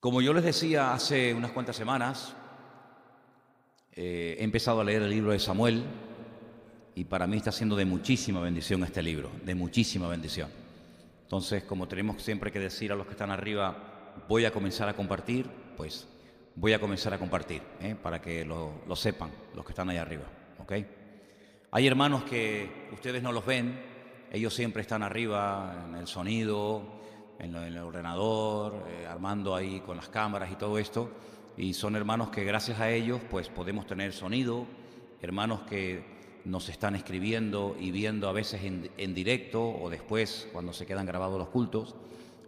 Como yo les decía hace unas cuantas semanas, he empezado a leer el libro de Samuel y para mí está siendo de muchísima bendición este libro, de muchísima bendición. Entonces, como tenemos siempre que decir a los que están arriba, voy a comenzar a compartir, pues voy a comenzar a compartir, para que lo sepan los que están ahí arriba, ¿ok? Hay hermanos que ustedes no los ven, ellos siempre están arriba en el sonido, en el ordenador, armando ahí con las cámaras y todo esto, y son hermanos que gracias a ellos pues podemos tener sonido, hermanos que nos están escribiendo y viendo a veces en directo o después cuando se quedan grabados los cultos.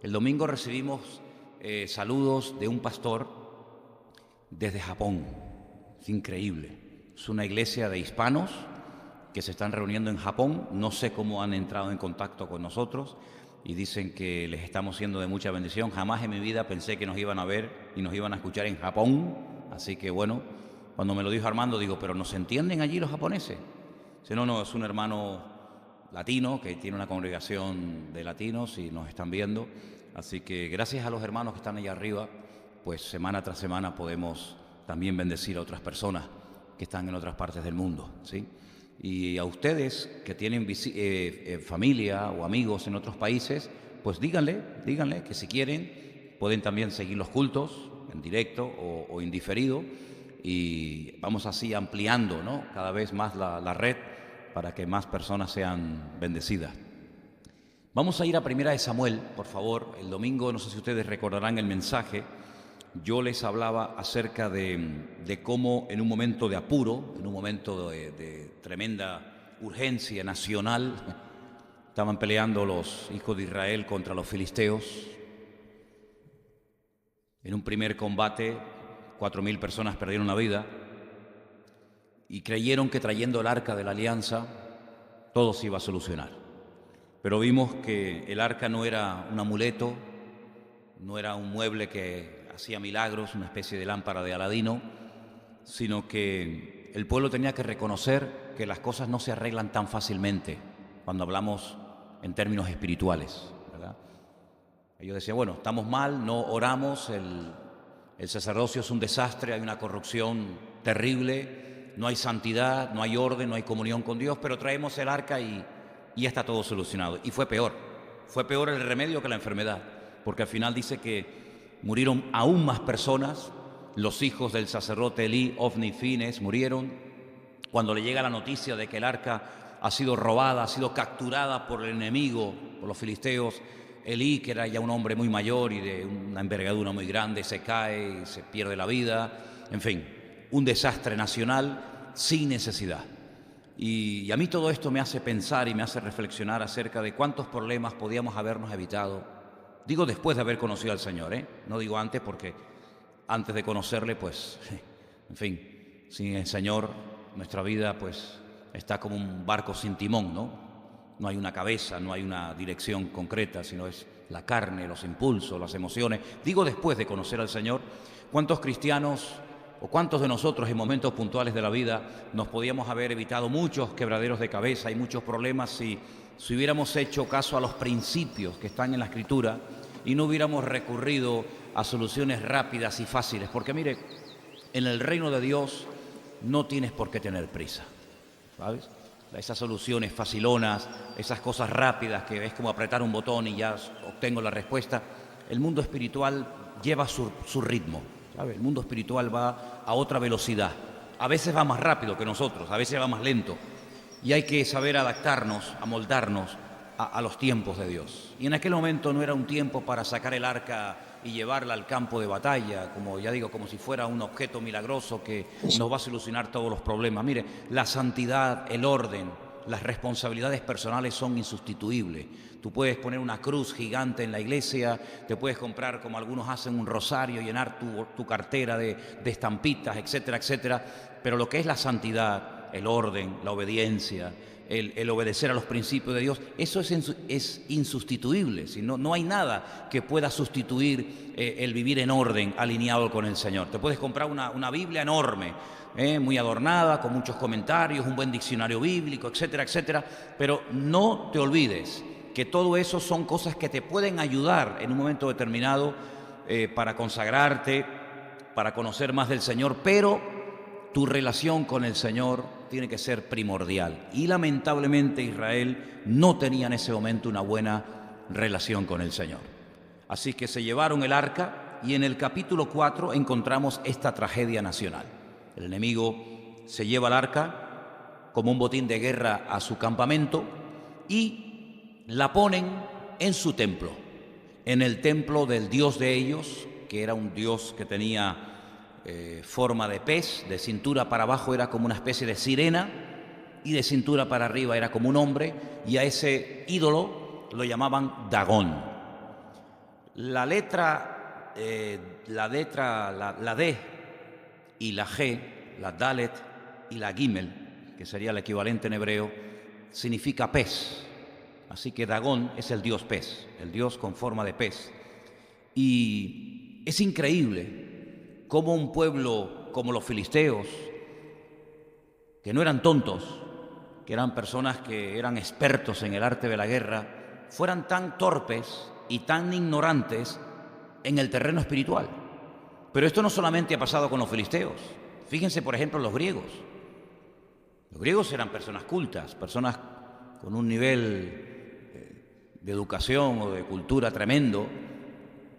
El domingo recibimos saludos de un pastor desde Japón. Es increíble. Es una iglesia de hispanos que se están reuniendo en Japón. No sé cómo han entrado en contacto con nosotros y dicen que les estamos siendo de mucha bendición. Jamás en mi vida pensé que nos iban a ver y nos iban a escuchar en Japón. Así que bueno, cuando me lo dijo Armando, digo, ¿pero nos entienden allí los japoneses? Dice, no, es un hermano latino que tiene una congregación de latinos y nos están viendo. Así que gracias a los hermanos que están allá arriba, pues semana tras semana podemos también bendecir a otras personas que están en otras partes del mundo, ¿sí? Y a ustedes que tienen familia o amigos en otros países, pues díganle que si quieren pueden también seguir los cultos en directo o en diferido, y vamos así ampliando, ¿no?, cada vez más la red para que más personas sean bendecidas. Vamos a ir a Primera de Samuel, por favor. El domingo, no sé si ustedes recordarán el mensaje, yo les hablaba acerca de cómo en un momento de apuro, en un momento de tremenda urgencia nacional, estaban peleando los hijos de Israel contra los filisteos. En un primer combate, 4.000 personas perdieron la vida y creyeron que trayendo el arca de la alianza todo se iba a solucionar. Pero vimos que el arca no era un amuleto, no era un mueble que hacía milagros, una especie de lámpara de Aladino, sino que el pueblo tenía que reconocer que las cosas no se arreglan tan fácilmente cuando hablamos en términos espirituales, ¿verdad? Ellos decían, bueno, estamos mal, no oramos, el sacerdocio es un desastre, hay una corrupción terrible, no hay santidad, no hay orden, no hay comunión con Dios, pero traemos el arca y ya está todo solucionado. Y fue peor el remedio que la enfermedad, porque al final dice que murieron aún más personas. Los hijos del sacerdote Elí, Ofni y Fines murieron. Cuando le llega la noticia de que el arca ha sido robada, ha sido capturada por el enemigo, por los filisteos, Elí, que era ya un hombre muy mayor y de una envergadura muy grande, se cae y se pierde la vida. En fin, un desastre nacional sin necesidad. Y a mí todo esto me hace pensar y me hace reflexionar acerca de cuántos problemas podíamos habernos evitado. Digo después de haber conocido al Señor, no digo antes, porque antes de conocerle, pues, en fin, sin el Señor nuestra vida pues está como un barco sin timón, ¿no? No hay una cabeza, no hay una dirección concreta, sino es la carne, los impulsos, las emociones. Digo después de conocer al Señor. ¿Cuántos cristianos o cuántos de nosotros en momentos puntuales de la vida nos podíamos haber evitado muchos quebraderos de cabeza y muchos problemas si hubiéramos hecho caso a los principios que están en la Escritura y no hubiéramos recurrido a soluciones rápidas y fáciles? Porque mire, en el reino de Dios no tienes por qué tener prisa, ¿sabes? Esas soluciones facilonas, esas cosas rápidas que es como apretar un botón y ya obtengo la respuesta. El mundo espiritual lleva su ritmo, ¿sabes? El mundo espiritual va a otra velocidad. A veces va más rápido que nosotros, a veces va más lento. Y hay que saber adaptarnos, amoldarnos a los tiempos de Dios. Y en aquel momento no era un tiempo para sacar el arca y llevarla al campo de batalla, como ya digo, como si fuera un objeto milagroso que nos va a solucionar todos los problemas. Mire, la santidad, el orden, las responsabilidades personales son insustituibles. Tú puedes poner una cruz gigante en la iglesia, te puedes comprar, como algunos hacen, un rosario, llenar tu cartera de estampitas, etcétera, etcétera, pero lo que es la santidad, el orden, la obediencia, el obedecer a los principios de Dios, eso es insustituible. Si no hay nada que pueda sustituir el vivir en orden, alineado con el Señor. Te puedes comprar una Biblia enorme, muy adornada, con muchos comentarios, un buen diccionario bíblico, etcétera, etcétera, pero no te olvides que todo eso son cosas que te pueden ayudar en un momento determinado para consagrarte, para conocer más del Señor, pero tu relación con el Señor tiene que ser primordial. Y lamentablemente Israel no tenía en ese momento una buena relación con el Señor. Así que se llevaron el arca y en el capítulo 4 encontramos esta tragedia nacional. El enemigo se lleva el arca como un botín de guerra a su campamento y la ponen en su templo, en el templo del Dios de ellos, que era un Dios que tenía forma de pez, de cintura para abajo era como una especie de sirena y de cintura para arriba era como un hombre, y a ese ídolo lo llamaban Dagón. La D y la G, la Dalet y la Gimel, que sería el equivalente en hebreo, significa pez. Así que Dagón es el dios pez, el dios con forma de pez. Y es increíble cómo un pueblo como los filisteos, que no eran tontos, que eran personas que eran expertos en el arte de la guerra, fueran tan torpes y tan ignorantes en el terreno espiritual. Pero esto no solamente ha pasado con los filisteos. Fíjense, por ejemplo, los griegos. Los griegos eran personas cultas, personas con un nivel de educación o de cultura tremendo.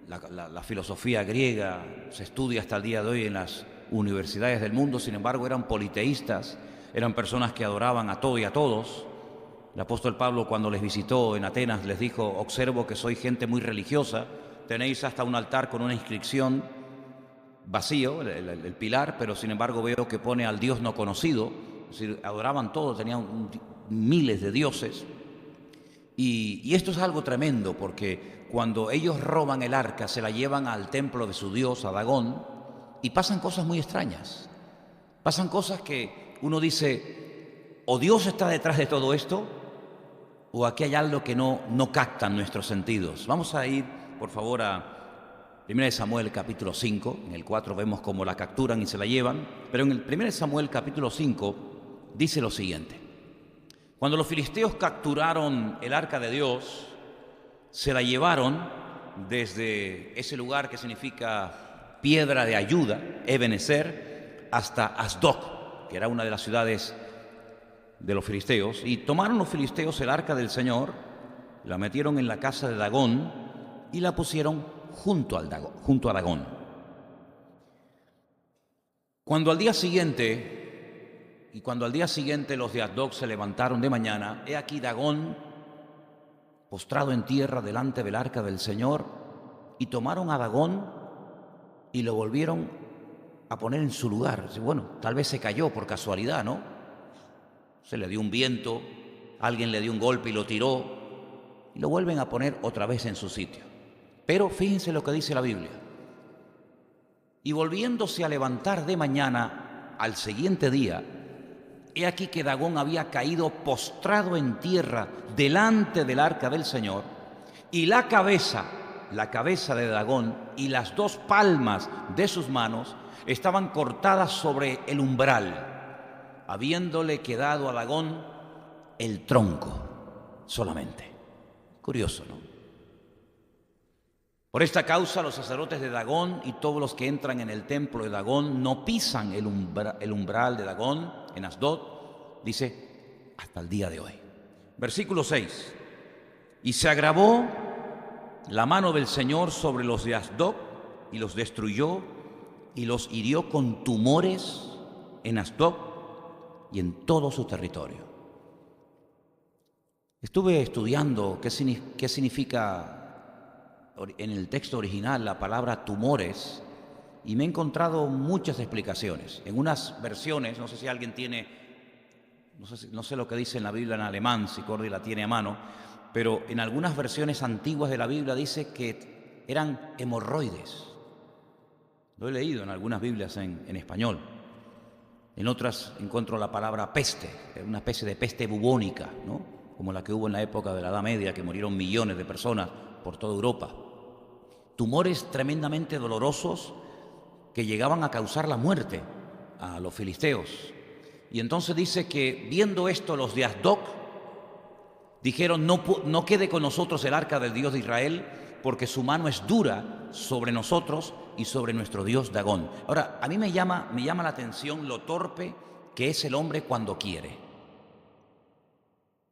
La filosofía griega se estudia hasta el día de hoy en las universidades del mundo. Sin embargo, eran politeístas, eran personas que adoraban a todo y a todos. El apóstol Pablo, cuando les visitó en Atenas, les dijo: observo que sois gente muy religiosa, tenéis hasta un altar con una inscripción vacío, el pilar, pero sin embargo veo que pone al Dios no conocido. Es decir, adoraban todo, tenían miles de dioses. Y esto es algo tremendo, porque cuando ellos roban el arca, se la llevan al templo de su dios, a Dagón, y pasan cosas muy extrañas. Pasan cosas que uno dice: o Dios está detrás de todo esto, o aquí hay algo que no captan nuestros sentidos. Vamos a ir, por favor, a 1 Samuel capítulo 5. En el 4 vemos cómo la capturan y se la llevan, pero en el 1 Samuel capítulo 5 dice lo siguiente: cuando los filisteos capturaron el arca de Dios, se la llevaron desde ese lugar que significa piedra de ayuda, Ebenezer, hasta Asdod, que era una de las ciudades de los filisteos, y tomaron los filisteos el arca del Señor, la metieron en la casa de Dagón y la pusieron junto a Dagón. Cuando al día siguiente los de Asdod se levantaron de mañana, he aquí Dagón postrado en tierra delante del arca del Señor, y tomaron a Dagón y lo volvieron a poner en su lugar. Bueno, tal vez se cayó por casualidad, ¿no? Se le dio un viento, alguien le dio un golpe y lo tiró, y lo vuelven a poner otra vez en su sitio. Pero fíjense lo que dice la Biblia: y volviéndose a levantar de mañana al siguiente día, he aquí que Dagón había caído postrado en tierra delante del arca del Señor, y la cabeza de Dagón y las dos palmas de sus manos estaban cortadas sobre el umbral, habiéndole quedado a Dagón el tronco solamente. Curioso, ¿no? Por esta causa los sacerdotes de Dagón y todos los que entran en el templo de Dagón no pisan el umbral de Dagón en Asdod, dice, hasta el día de hoy. Versículo 6. Y se agravó la mano del Señor sobre los de Asdod y los destruyó y los hirió con tumores en Asdod y en todo su territorio. Estuve estudiando qué significa en el texto original la palabra tumores, y me he encontrado muchas explicaciones. En unas versiones, no sé si alguien tiene, no sé lo que dice en la Biblia en alemán, si Cordy la tiene a mano, pero en algunas versiones antiguas de la Biblia dice que eran hemorroides. Lo he leído en algunas Biblias en español. En otras encuentro la palabra peste, una especie de peste bubónica, ¿no? Como la que hubo en la época de la Edad Media, que murieron millones de personas por toda Europa. Tumores tremendamente dolorosos que llegaban a causar la muerte a los filisteos. Y entonces dice que viendo esto los de Asdod dijeron: no quede con nosotros el arca del Dios de Israel, porque su mano es dura sobre nosotros y sobre nuestro dios Dagón. Ahora, a mí me llama la atención lo torpe que es el hombre cuando quiere.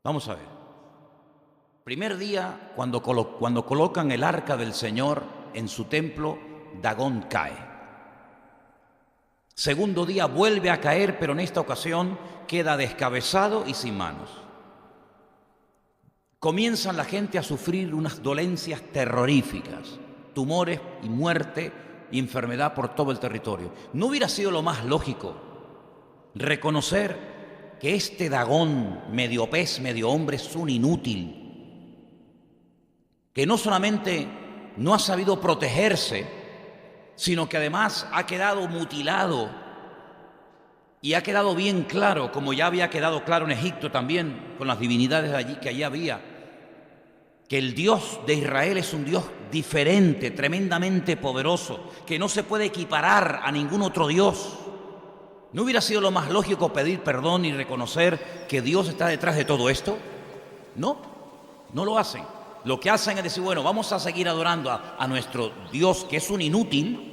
Vamos a ver. Primer día, cuando colocan el arca del Señor en su templo, Dagón cae. Segundo día vuelve a caer, pero en esta ocasión queda descabezado y sin manos. Comienzan la gente a sufrir unas dolencias terroríficas, tumores y muerte y enfermedad por todo el territorio. ¿No hubiera sido lo más lógico reconocer que este Dagón, medio pez, medio hombre, es un inútil, que no solamente no ha sabido protegerse, sino que además ha quedado mutilado y ha quedado bien claro, como ya había quedado claro en Egipto también, con las divinidades de allí que allí había, que el Dios de Israel es un Dios diferente, tremendamente poderoso, que no se puede equiparar a ningún otro Dios? ¿No hubiera sido lo más lógico pedir perdón y reconocer que Dios está detrás de todo esto? No, no lo hacen. Lo que hacen es decir, bueno, vamos a seguir adorando a nuestro Dios, que es un inútil,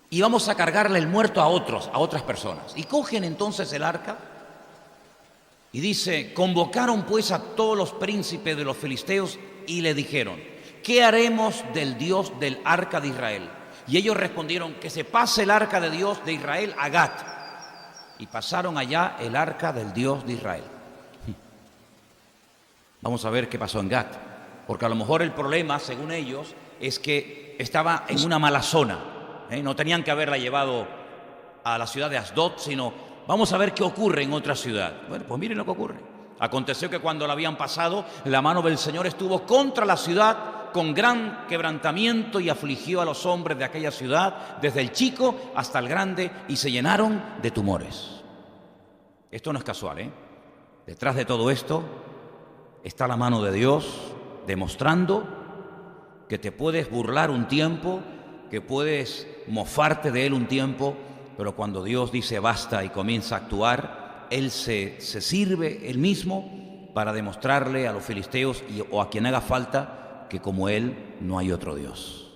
y vamos a cargarle el muerto a otras personas. Y cogen entonces el arca y dice, convocaron pues a todos los príncipes de los filisteos y le dijeron, ¿qué haremos del Dios del arca de Israel? Y ellos respondieron, que se pase el arca de Dios de Israel a Gat. Y pasaron allá el arca del Dios de Israel. Vamos a ver qué pasó en Gat, porque a lo mejor el problema, según ellos, es que estaba en una mala zona. No tenían que haberla llevado a la ciudad de Asdod, sino vamos a ver qué ocurre en otra ciudad. Bueno, pues miren lo que ocurre. Aconteció que cuando la habían pasado, la mano del Señor estuvo contra la ciudad con gran quebrantamiento y afligió a los hombres de aquella ciudad, desde el chico hasta el grande, y se llenaron de tumores. Esto no es casual, ¿eh? Detrás de todo esto está la mano de Dios demostrando que te puedes burlar un tiempo, que puedes mofarte de Él un tiempo, pero cuando Dios dice basta y comienza a actuar, Él se sirve Él mismo para demostrarle a los filisteos o a quien haga falta que como Él no hay otro Dios.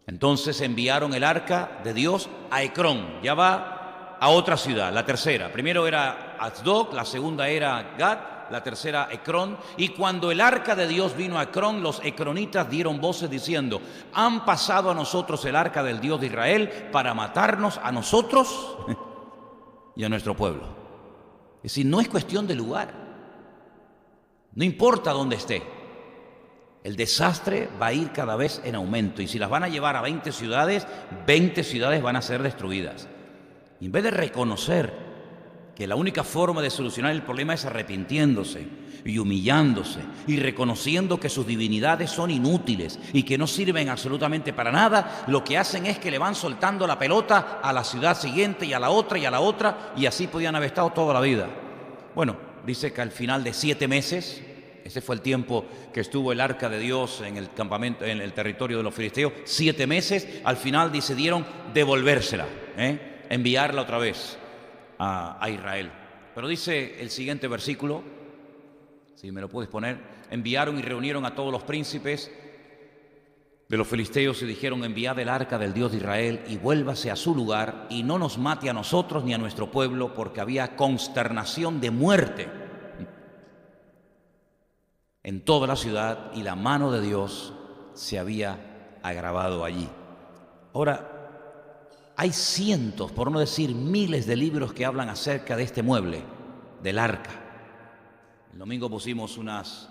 Entonces enviaron el arca de Dios a Ecrón, ya va a otra ciudad, la tercera. Primero era Asdod, la segunda era Gat, la tercera Ecrón. Y cuando el arca de Dios vino a Ecrón, los ecronitas dieron voces diciendo, han pasado a nosotros el arca del Dios de Israel para matarnos a nosotros y a nuestro pueblo. Es decir, no es cuestión de lugar, no importa dónde esté, el desastre va a ir cada vez en aumento, y si las van a llevar a 20 ciudades van a ser destruidas. Y en vez de reconocer que la única forma de solucionar el problema es arrepintiéndose y humillándose y reconociendo que sus divinidades son inútiles y que no sirven absolutamente para nada, lo que hacen es que le van soltando la pelota a la ciudad siguiente y a la otra y a la otra, y así podían haber estado toda la vida. Bueno, dice que al final de 7 meses, ese fue el tiempo que estuvo el arca de Dios en el campamento, en el territorio de los filisteos, 7 meses, al final decidieron devolvérsela, enviarla otra vez a Israel. Pero dice el siguiente versículo, si me lo puedes poner, enviaron y reunieron a todos los príncipes de los filisteos y dijeron, enviad el arca del Dios de Israel y vuélvase a su lugar y no nos mate a nosotros ni a nuestro pueblo, porque había consternación de muerte en toda la ciudad y la mano de Dios se había agravado allí. Ahora, hay cientos, por no decir miles de libros que hablan acerca de este mueble, del arca. El domingo pusimos unas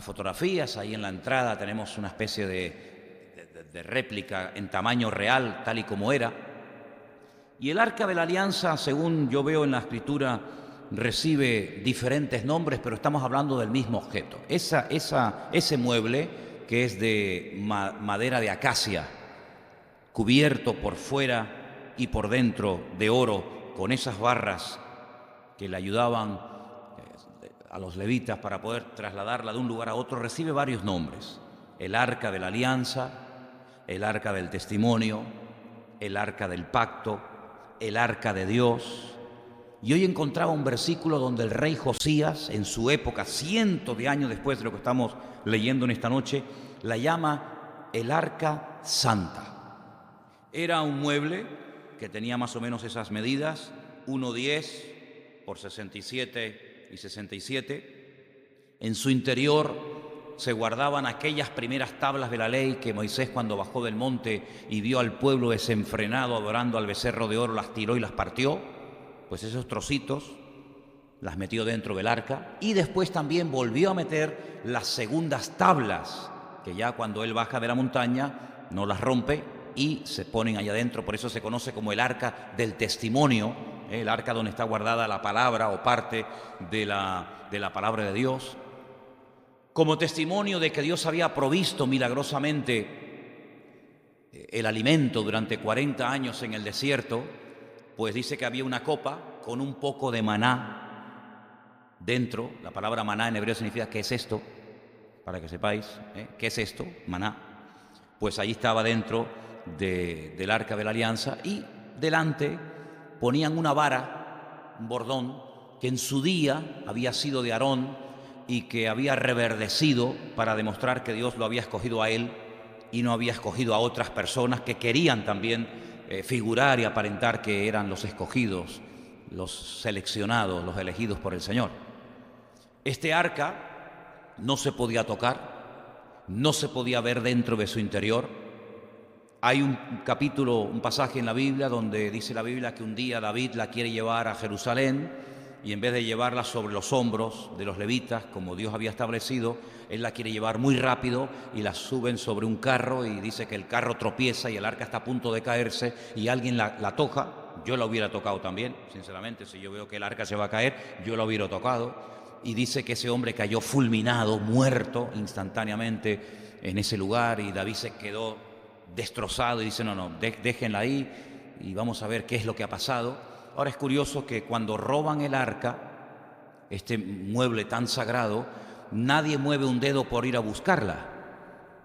fotografías, ahí en la entrada tenemos una especie de réplica en tamaño real, tal y como era. Y el arca de la alianza, según yo veo en la escritura, recibe diferentes nombres, pero estamos hablando del mismo objeto. Ese mueble, que es de madera de acacia, cubierto por fuera y por dentro de oro, con esas barras que le ayudaban a los levitas para poder trasladarla de un lugar a otro, recibe varios nombres: el arca de la alianza, el arca del testimonio, el arca del pacto, el arca de Dios. Y hoy encontraba un versículo donde el rey Josías, en su época, cientos de años después de lo que estamos leyendo en esta noche, la llama el Arca Santa. Era un mueble que tenía más o menos esas medidas, 1,10 por 67 y 67. En su interior se guardaban aquellas primeras tablas de la ley que Moisés, cuando bajó del monte y vio al pueblo desenfrenado adorando al becerro de oro, las tiró y las partió. Pues esos trocitos las metió dentro del arca, y después también volvió a meter las segundas tablas, que ya cuando él baja de la montaña no las rompe y se ponen allá adentro. Por eso se conoce como el arca del testimonio, el arca donde está guardada la palabra o parte de la palabra de Dios, como testimonio de que Dios había provisto milagrosamente el alimento durante 40 años en el desierto. Pues dice que había una copa con un poco de maná dentro. La palabra maná en hebreo significa ¿qué es esto? Para que sepáis, ¿qué es esto? Maná. Pues ahí estaba dentro del arca de la alianza, y delante ponían una vara, un bordón, que en su día había sido de Aarón y que había reverdecido para demostrar que Dios lo había escogido a él y no había escogido a otras personas que querían también figurar y aparentar que eran los escogidos, los seleccionados, los elegidos por el Señor. Este arca no se podía tocar, no se podía ver dentro de su interior. Hay un capítulo, un pasaje en la Biblia donde dice la Biblia que un día David la quiere llevar a Jerusalén, y en vez de llevarla sobre los hombros de los levitas, como Dios había establecido, él la quiere llevar muy rápido y la suben sobre un carro, y dice que el carro tropieza y el arca está a punto de caerse y alguien la toca. Yo la hubiera tocado también, sinceramente. Si yo veo que el arca se va a caer, yo la hubiera tocado. Y dice que ese hombre cayó fulminado, muerto instantáneamente en ese lugar, y David se quedó destrozado y dice: no, déjenla ahí y vamos a ver qué es lo que ha pasado. Ahora es curioso que cuando roban el arca, este mueble tan sagrado, nadie mueve un dedo por ir a buscarla.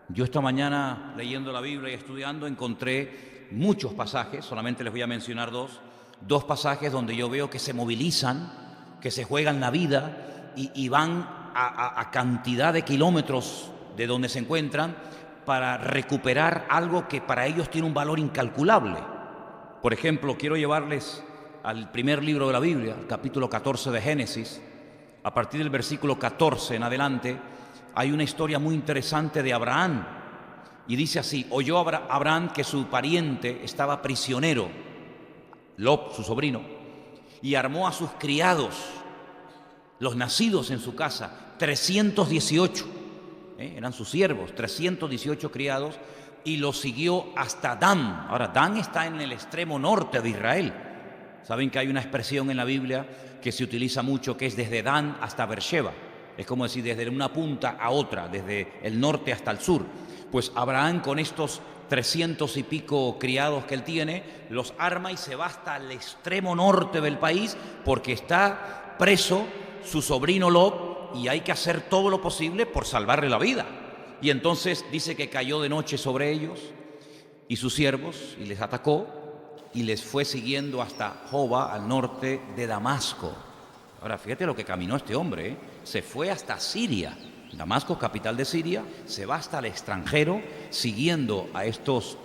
Yo esta mañana, leyendo la Biblia y estudiando, encontré muchos pasajes, solamente les voy a mencionar dos pasajes donde yo veo que se movilizan, que se juegan la vida y van a cantidad de kilómetros de donde se encuentran para recuperar algo que para ellos tiene un valor incalculable. Por ejemplo, quiero llevarles al primer libro de la Biblia, al capítulo 14 de Génesis. A partir del versículo 14 en adelante hay una historia muy interesante de Abraham, y dice así: oyó Abraham que su pariente estaba prisionero, Lot, su sobrino, y armó a sus criados, los nacidos en su casa, 318, eran sus siervos, 318 criados, y los siguió hasta Dan. Ahora, Dan está en el extremo norte de Israel. Saben que hay una expresión en la Biblia que se utiliza mucho, que es desde Dan hasta Beersheba. Es como decir, desde una punta a otra, desde el norte hasta el sur. Pues Abraham, con estos 300 y pico criados que él tiene, los arma y se va hasta el extremo norte del país, porque está preso su sobrino Lot y hay que hacer todo lo posible por salvarle la vida. Y entonces dice que cayó de noche sobre ellos y sus siervos y les atacó, y les fue siguiendo hasta Joba, al norte de Damasco. Ahora, fíjate lo que caminó este hombre, Se fue hasta Siria. Damasco, capital de Siria, se va hasta el extranjero, siguiendo a estas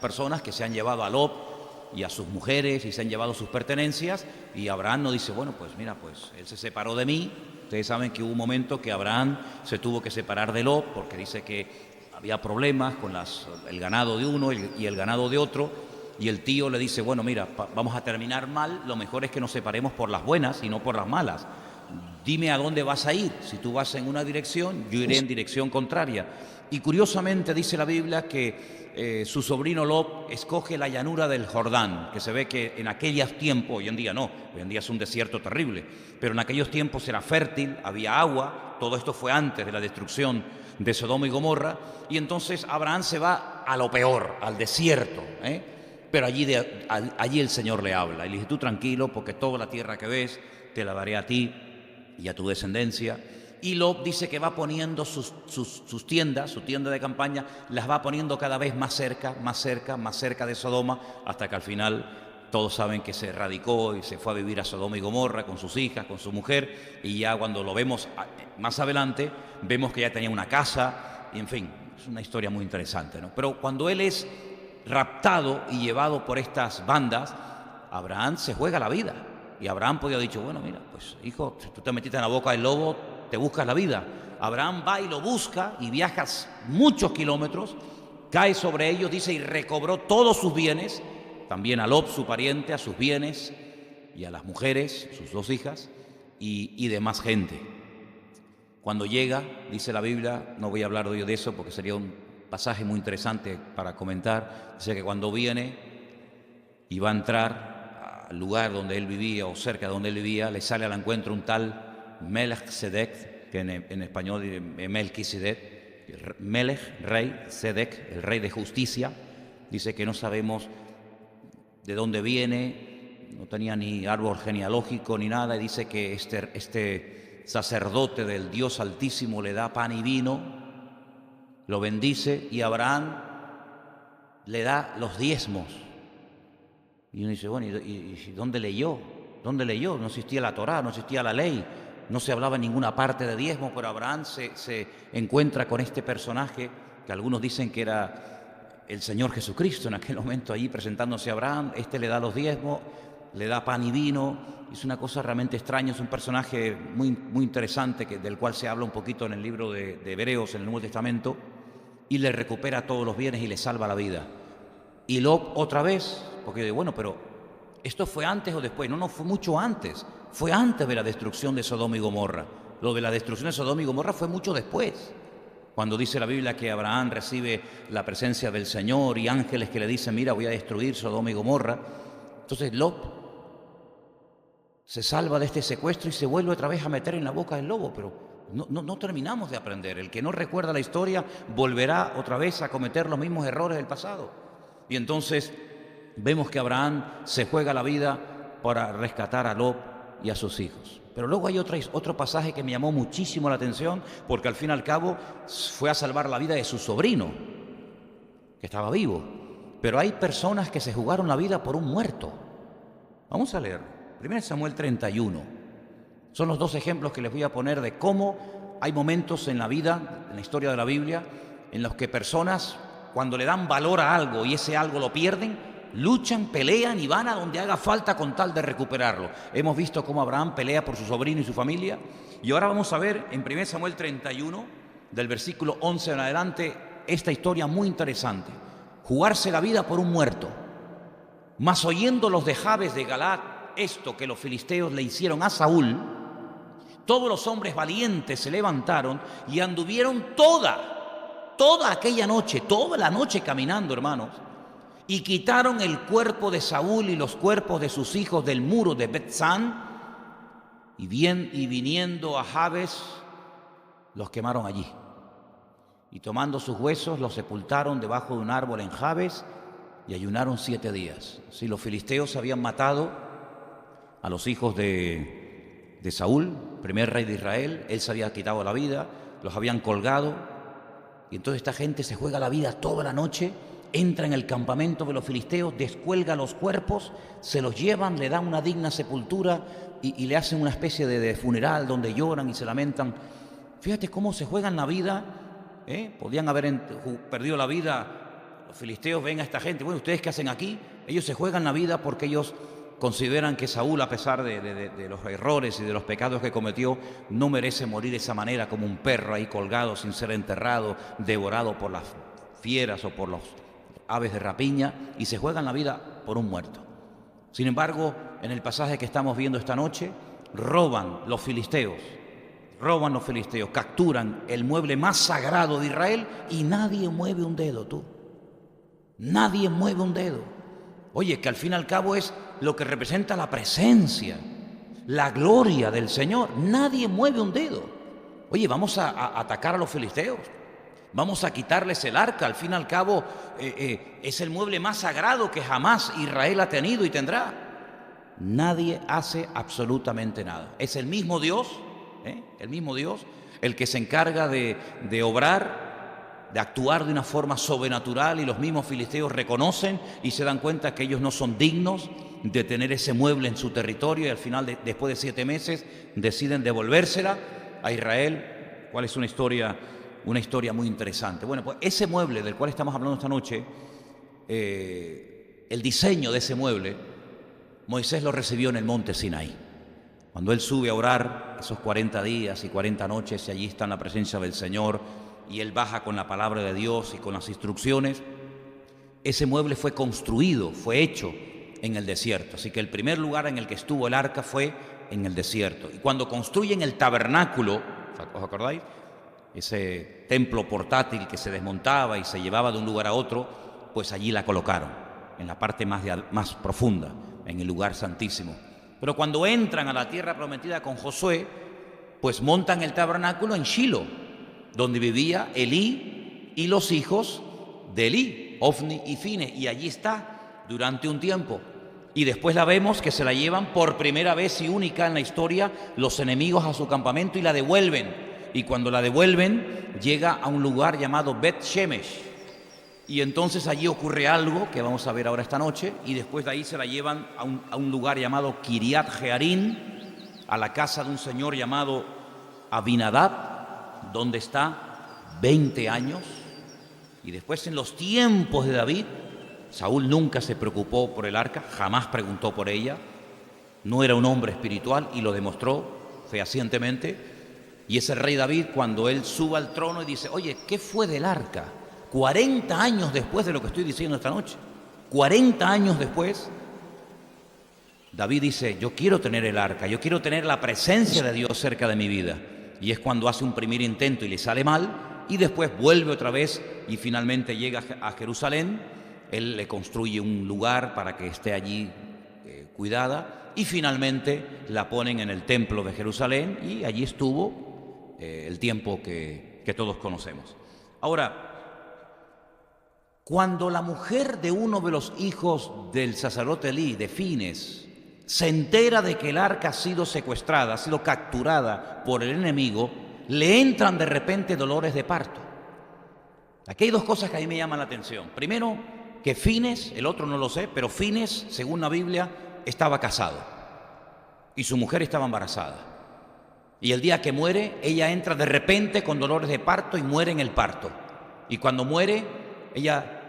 personas que se han llevado a Lot y a sus mujeres y se han llevado sus pertenencias. Y Abraham no dice: bueno, pues mira, pues él se separó de mí. Ustedes saben que hubo un momento que Abraham se tuvo que separar de Lot, porque dice que había problemas con el ganado de uno y el ganado de otro. Y el tío le dice: bueno, mira, vamos a terminar mal, lo mejor es que nos separemos por las buenas y no por las malas. Dime a dónde vas a ir. Si tú vas en una dirección, yo iré en dirección contraria. Y curiosamente dice la Biblia que su sobrino Lot escoge la llanura del Jordán, que se ve que en aquellos tiempos, hoy en día no, hoy en día es un desierto terrible, pero en aquellos tiempos era fértil, había agua. Todo esto fue antes de la destrucción de Sodoma y Gomorra, y entonces Abraham se va a lo peor, al desierto, Pero allí el Señor le habla y le dice: tú tranquilo, porque toda la tierra que ves te la daré a ti y a tu descendencia. Y Lot dice que va poniendo sus tiendas, su tienda de campaña, las va poniendo cada vez más cerca, más cerca, más cerca de Sodoma, hasta que al final todos saben que se radicó y se fue a vivir a Sodoma y Gomorra con sus hijas, con su mujer. Y ya cuando lo vemos más adelante, vemos que ya tenía una casa y, en fin, Es una historia muy interesante, ¿no? Pero cuando él es raptado y llevado por estas bandas, Abraham se juega la vida. Y Abraham podía haber dicho, bueno, mira, pues hijo, si tú te metiste en la boca del lobo, te buscas la vida. Abraham va y lo busca y viajas muchos kilómetros, cae sobre ellos, dice, y recobró todos sus bienes, también a Lot, su pariente, a sus bienes y a las mujeres, sus 2 hijas y demás gente. Cuando llega, dice la Biblia, no voy a hablar de eso porque sería un pasaje muy interesante para comentar, dice que cuando viene y va a entrar al lugar donde él vivía o cerca de donde él vivía, le sale al encuentro un tal Melchizedek, que en español Melquisedec, Melech, rey, Sedec, el rey de justicia. Dice que no sabemos de dónde viene, no tenía ni árbol genealógico ni nada, y dice que este sacerdote del Dios Altísimo le da pan y vino, lo bendice y Abraham le da los diezmos. Y uno dice, bueno, ¿y dónde leyó? ¿Dónde leyó? No existía la Torá, no existía la ley, no se hablaba en ninguna parte de diezmos, pero Abraham se encuentra con este personaje que algunos dicen que era el Señor Jesucristo en aquel momento allí presentándose a Abraham. Le da los diezmos, le da pan y vino. Es una cosa realmente extraña, es un personaje muy, muy interesante del cual se habla un poquito en el libro de Hebreos, en el Nuevo Testamento, y le recupera todos los bienes y le salva la vida. Y Lot otra vez, porque bueno, pero ¿esto fue antes o después? No, fue mucho antes. Fue antes de la destrucción de Sodoma y Gomorra. Lo de la destrucción de Sodoma y Gomorra fue mucho después. Cuando dice la Biblia que Abraham recibe la presencia del Señor y ángeles que le dicen, mira, voy a destruir Sodoma y Gomorra. Entonces Lot se salva de este secuestro y se vuelve otra vez a meter en la boca del lobo, pero no terminamos de aprender. El que no recuerda la historia volverá otra vez a cometer los mismos errores del pasado. Y entonces vemos que Abraham se juega la vida para rescatar a Lot y a sus hijos. Pero luego hay otro pasaje que me llamó muchísimo la atención, porque al fin y al cabo fue a salvar la vida de su sobrino, que estaba vivo. Pero hay personas que se jugaron la vida por un muerto. Vamos a leer 1 Samuel 31. Son los 2 ejemplos que les voy a poner de cómo hay momentos en la vida, en la historia de la Biblia, en los que personas, cuando le dan valor a algo y ese algo lo pierden, luchan, pelean y van a donde haga falta con tal de recuperarlo. Hemos visto cómo Abraham pelea por su sobrino y su familia. Y ahora vamos a ver en 1 Samuel 31, del versículo 11 en adelante, esta historia muy interesante. Jugarse la vida por un muerto. Mas oyendo los de Jabes de Galaad esto que los filisteos le hicieron a Saúl, todos los hombres valientes se levantaron y anduvieron toda aquella noche, toda la noche caminando, hermanos, y quitaron el cuerpo de Saúl y los cuerpos de sus hijos del muro de Bet-San, y viniendo a Jabes, los quemaron allí. Y tomando sus huesos, los sepultaron debajo de un árbol en Jabes, y ayunaron 7 días. Si los filisteos habían matado a los hijos de Saúl, primer rey de Israel, él se había quitado la vida, los habían colgado, y entonces esta gente se juega la vida toda la noche, entra en el campamento de los filisteos, descuelga los cuerpos, se los llevan, le dan una digna sepultura y le hacen una especie de funeral donde lloran y se lamentan. Fíjate cómo se juegan la vida, podían haber perdido la vida. Los filisteos ven a esta gente, bueno, ¿ustedes qué hacen aquí? Ellos se juegan la vida porque ellos consideran que Saúl, a pesar de los errores y de los pecados que cometió, no merece morir de esa manera, como un perro ahí colgado sin ser enterrado, devorado por las fieras o por los aves de rapiña, y se juegan la vida por un muerto. Sin embargo, en el pasaje que estamos viendo esta noche, roban los filisteos, capturan el mueble más sagrado de Israel y nadie mueve un dedo, tú. Nadie mueve un dedo. Oye, que al fin y al cabo es lo que representa la presencia, la gloria del Señor. Nadie mueve un dedo. Oye, vamos a atacar a los filisteos. Vamos a quitarles el arca. Al fin y al cabo es el mueble más sagrado que jamás Israel ha tenido y tendrá. Nadie hace absolutamente nada. Es el mismo Dios, el que se encarga de obrar, de actuar de una forma sobrenatural, y los mismos filisteos reconocen y se dan cuenta que ellos no son dignos de tener ese mueble en su territorio, y al final, después de 7 meses, deciden devolvérsela a Israel. ¿Cuál es una historia una historia muy interesante. Bueno, pues ese mueble del cual estamos hablando esta noche, el diseño de ese mueble, Moisés lo recibió en el monte Sinaí. Cuando él sube a orar esos 40 días y 40 noches, y allí está en la presencia del Señor, y él baja con la palabra de Dios y con las instrucciones, ese mueble fue construido, fue hecho en el desierto. Así que el primer lugar en el que estuvo el arca fue en el desierto. Y cuando construyen el tabernáculo, ¿os acordáis? Ese templo portátil que se desmontaba y se llevaba de un lugar a otro, pues allí la colocaron, en la parte más profunda, en el lugar santísimo. Pero cuando entran a la tierra prometida con Josué, pues montan el tabernáculo en Shilo, donde vivía Elí y los hijos de Elí, Ofni y Fines, y allí está durante un tiempo. Y después la vemos que se la llevan por primera vez y única en la historia los enemigos a su campamento y la devuelven. Y cuando la devuelven, llega a un lugar llamado Bet Shemesh. Y entonces allí ocurre algo que vamos a ver ahora esta noche, y después de ahí se la llevan a un lugar llamado Kiriat Jearim, a la casa de un señor llamado Abinadab, donde está 20 años. Y después, en los tiempos de David, Saúl nunca se preocupó por el arca, jamás preguntó por ella, no era un hombre espiritual y lo demostró fehacientemente. Y es el rey David cuando él suba al trono y dice: oye, ¿qué fue del arca? 40 años después de lo que estoy diciendo esta noche, 40 años después, David dice: yo quiero tener el arca, yo quiero tener la presencia de Dios cerca de mi vida. Y es cuando hace un primer intento y le sale mal, y después vuelve otra vez y finalmente llega a Jerusalén. Él le construye un lugar para que esté allí cuidada, y finalmente la ponen en el templo de Jerusalén, y allí estuvo el tiempo que todos conocemos. Ahora, cuando la mujer de uno de los hijos del sacerdote Elí, de Fines, se entera de que el arca ha sido secuestrada, ha sido capturada por el enemigo, le entran de repente dolores de parto. Aquí hay dos cosas que a mí me llaman la atención. Primero, que Fines, el otro no lo sé, pero Fines, según la Biblia, estaba casado y su mujer estaba embarazada. Y el día que muere, ella entra de repente con dolores de parto y muere en el parto. Y cuando muere, ella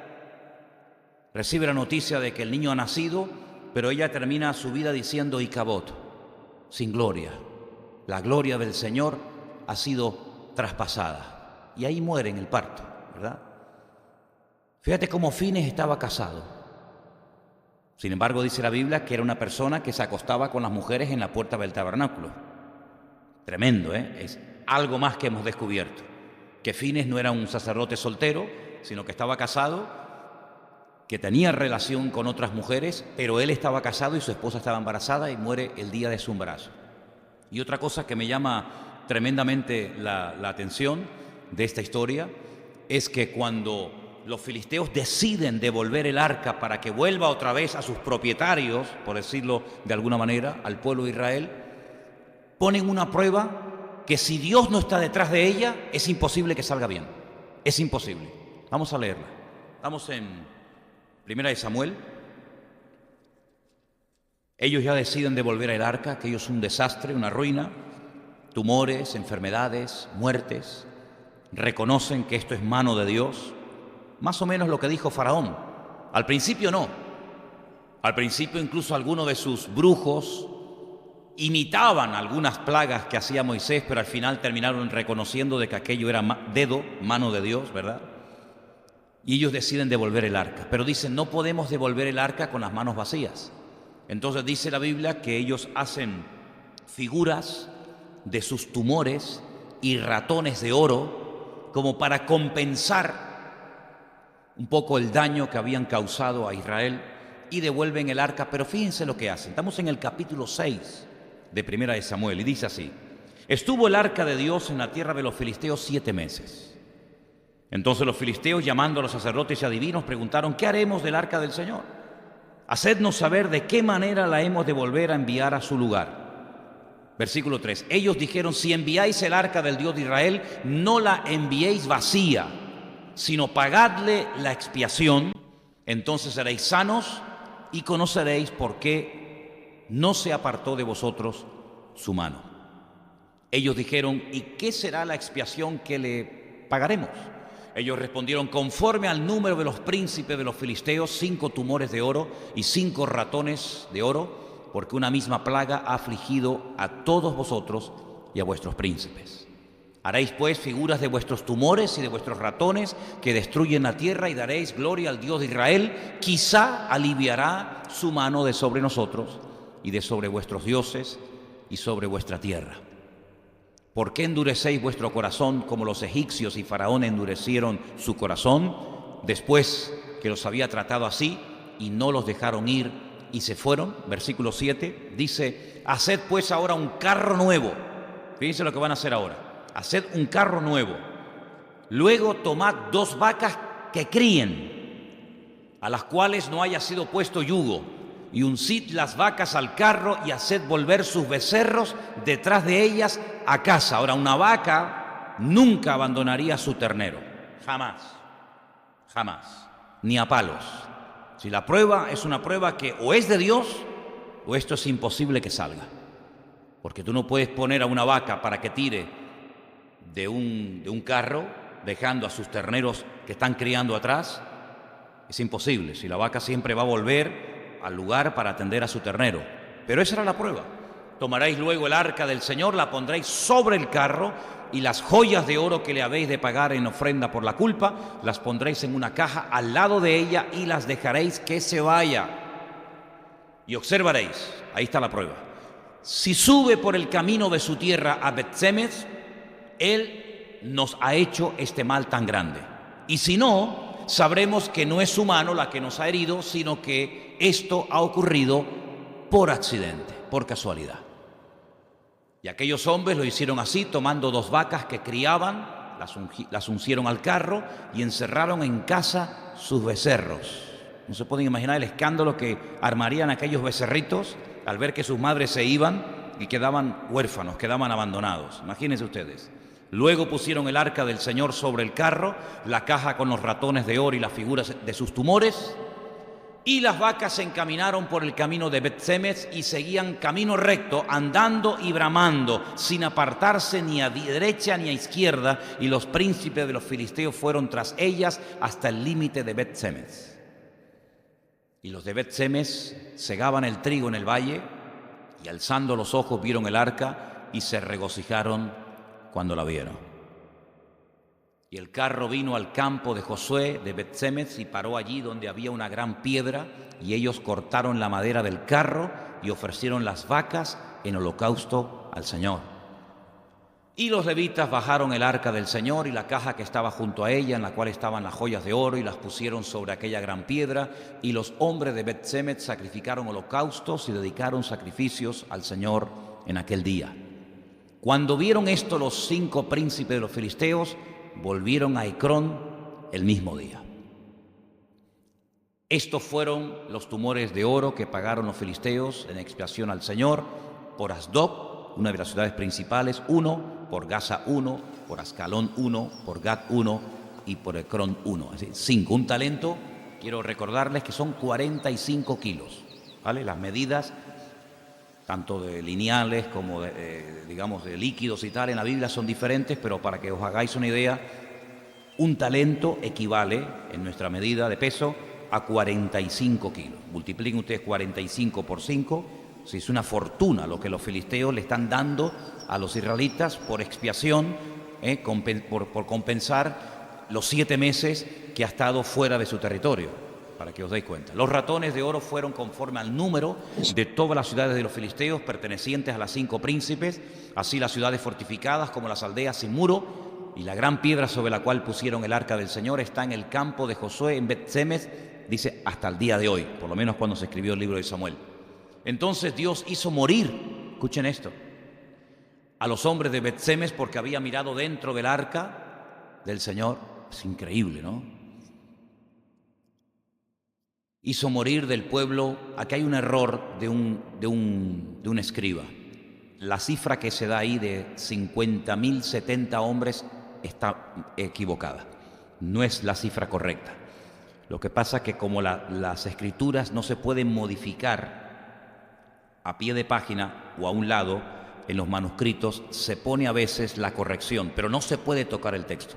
recibe la noticia de que el niño ha nacido, pero ella termina su vida diciendo: Icabod, sin gloria. La gloria del Señor ha sido traspasada. Y ahí muere en el parto, ¿verdad? Fíjate cómo Fines estaba casado. Sin embargo, dice la Biblia que era una persona que se acostaba con las mujeres en la puerta del tabernáculo. Tremendo, ¿eh? Es algo más que hemos descubierto. Que Fines no era un sacerdote soltero, sino que estaba casado, que tenía relación con otras mujeres, pero él estaba casado y su esposa estaba embarazada y muere el día de su embarazo. Y otra cosa que me llama tremendamente la atención de esta historia es que cuando los filisteos deciden devolver el arca para que vuelva otra vez a sus propietarios, por decirlo de alguna manera, al pueblo de Israel, ponen una prueba que si Dios no está detrás de ella, es imposible que salga bien. Es imposible. Vamos a leerla. Estamos en Primera de Samuel. Ellos ya deciden devolver el arca, aquello es un desastre, una ruina, tumores, enfermedades, muertes. Reconocen que esto es mano de Dios. Más o menos lo que dijo Faraón. Al principio no. Al principio incluso algunos de sus brujos imitaban algunas plagas que hacía Moisés, pero al final terminaron reconociendo de que aquello era mano de Dios, ¿verdad? Y ellos deciden devolver el arca. Pero dicen: no podemos devolver el arca con las manos vacías. Entonces dice la Biblia que ellos hacen figuras de sus tumores y ratones de oro como para compensar un poco el daño que habían causado a Israel, y devuelven el arca. Pero fíjense lo que hacen. Estamos en el capítulo 6 de Primera de Samuel y dice así: estuvo el arca de Dios en la tierra de los filisteos 7 meses. Entonces los filisteos, llamando a los sacerdotes y adivinos, preguntaron: ¿qué haremos del arca del Señor? Hacednos saber de qué manera la hemos de volver a enviar a su lugar. Versículo 3. Ellos dijeron: si enviáis el arca del Dios de Israel, no la enviéis vacía, sino pagadle la expiación, entonces seréis sanos y conoceréis por qué no se apartó de vosotros su mano. Ellos dijeron: ¿y qué será la expiación que le pagaremos. Ellos respondieron: conforme al número de los príncipes de los filisteos, 5 tumores de oro y 5 ratones de oro, porque una misma plaga ha afligido a todos vosotros y a vuestros príncipes. Haréis pues figuras de vuestros tumores y de vuestros ratones que destruyen la tierra, y daréis gloria al Dios de Israel. Quizá aliviará su mano de sobre nosotros y de sobre vuestros dioses y sobre vuestra tierra. ¿Por qué endurecéis vuestro corazón como los egipcios y Faraón endurecieron su corazón después que los había tratado así y no los dejaron ir y se fueron? Versículo 7 dice: haced pues ahora un carro nuevo. Fíjense lo que van a hacer ahora. Haced un carro nuevo. Luego tomad 2 vacas que críen, a las cuales no haya sido puesto yugo, y uncid las vacas al carro y haced volver sus becerros detrás de ellas a casa. Ahora, una vaca nunca abandonaría su ternero, jamás, jamás, ni a palos. Si la prueba es una prueba que o es de Dios o esto es imposible que salga, porque tú no puedes poner a una vaca para que tire de un carro dejando a sus terneros que están criando atrás. Es imposible. Si la vaca siempre va a volver al lugar para atender a su ternero. Pero esa era la prueba. Tomaréis luego el arca del Señor, la pondréis sobre el carro, y las joyas de oro que le habéis de pagar en ofrenda por la culpa, las pondréis en una caja al lado de ella y las dejaréis que se vaya. Y observaréis, ahí está la prueba, si sube por el camino de su tierra a Bet-Semes, él nos ha hecho este mal tan grande. Y si no, sabremos que no es su mano la que nos ha herido, sino que esto ha ocurrido por accidente, por casualidad. Y aquellos hombres lo hicieron así, tomando 2 vacas que criaban, las uncieron al carro y encerraron en casa sus becerros. No se pueden imaginar el escándalo que armarían aquellos becerritos al ver que sus madres se iban y quedaban huérfanos, quedaban abandonados. Imagínense ustedes. Luego pusieron el arca del Señor sobre el carro, la caja con los ratones de oro y las figuras de sus tumores, y las vacas se encaminaron por el camino de Bet-Semes y seguían camino recto, andando y bramando, sin apartarse ni a derecha ni a izquierda, y los príncipes de los filisteos fueron tras ellas hasta el límite de Bet-Semes. Y los de Bet-Semes segaban el trigo en el valle, y alzando los ojos vieron el arca y se regocijaron cuando la vieron. Y el carro vino al campo de Josué de Bet-Semes y paró allí donde había una gran piedra, y ellos cortaron la madera del carro y ofrecieron las vacas en holocausto al Señor. Y los levitas bajaron el arca del Señor y la caja que estaba junto a ella, en la cual estaban las joyas de oro, y las pusieron sobre aquella gran piedra, y los hombres de Bet-Semes sacrificaron holocaustos y dedicaron sacrificios al Señor en aquel día. Cuando vieron esto los 5 príncipes de los filisteos, volvieron a Ecrón el mismo día. Estos fueron los tumores de oro que pagaron los filisteos en expiación al Señor por Asdod, una de las ciudades principales, 1, por Gaza 1, por Ascalón 1, por Gat 1 y por Ecrón 1. Así, 5. Un talento, quiero recordarles que son 45 kilos, ¿vale? Las medidas, tanto de lineales como de líquidos y tal, en la Biblia son diferentes, pero para que os hagáis una idea, un talento equivale, en nuestra medida de peso, a 45 kilos. Multipliquen ustedes 45 por 5, si es una fortuna lo que los filisteos le están dando a los israelitas por expiación, por compensar los 7 meses que ha estado fuera de su territorio. Para que os deis cuenta. Los ratones de oro fueron conforme al número de todas las ciudades de los filisteos pertenecientes a las 5 príncipes, así las ciudades fortificadas como las aldeas sin muro, y la gran piedra sobre la cual pusieron el arca del Señor está en el campo de Josué en Bet-Semes, dice hasta el día de hoy, por lo menos cuando se escribió el libro de Samuel. Entonces Dios hizo morir, escuchen esto, a los hombres de Bet-Semes porque había mirado dentro del arca del Señor. Es increíble, ¿no? Hizo morir del pueblo. Aquí hay un error de un escriba. La cifra que se da ahí de 50.070 hombres está equivocada. No es la cifra correcta. Lo que pasa es que como las escrituras no se pueden modificar a pie de página o a un lado en los manuscritos, se pone a veces la corrección, pero no se puede tocar el texto.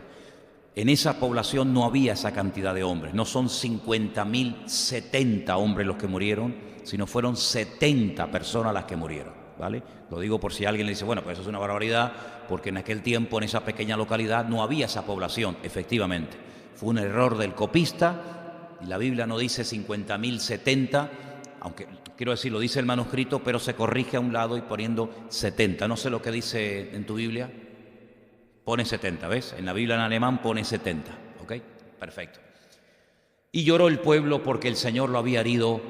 en esa población no había esa cantidad de hombres. No son 50.000, 70 hombres los que murieron, sino fueron 70 personas las que murieron, ¿vale? Lo digo por si alguien le dice, bueno, pues eso es una barbaridad, porque en aquel tiempo, en esa pequeña localidad, no había esa población, efectivamente. Fue un error del copista, y la Biblia no dice 50.000, 70, aunque quiero decir, lo dice el manuscrito, pero se corrige a un lado y poniendo 70. No sé lo que dice en tu Biblia. Pone 70, ¿ves? En la Biblia en alemán pone 70, ¿ok? Perfecto. Y lloró el pueblo porque el Señor lo había herido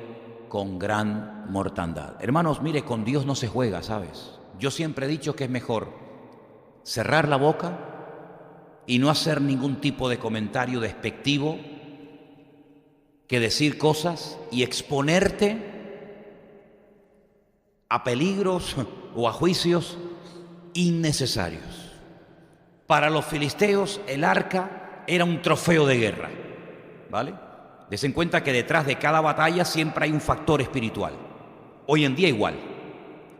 con gran mortandad. Hermanos, mire, con Dios no se juega, ¿sabes? Yo siempre he dicho que es mejor cerrar la boca y no hacer ningún tipo de comentario despectivo que decir cosas y exponerte a peligros o a juicios innecesarios. Para los filisteos el arca era un trofeo de guerra, ¿vale? Des en cuenta que detrás de cada batalla siempre hay un factor espiritual. Hoy en día igual,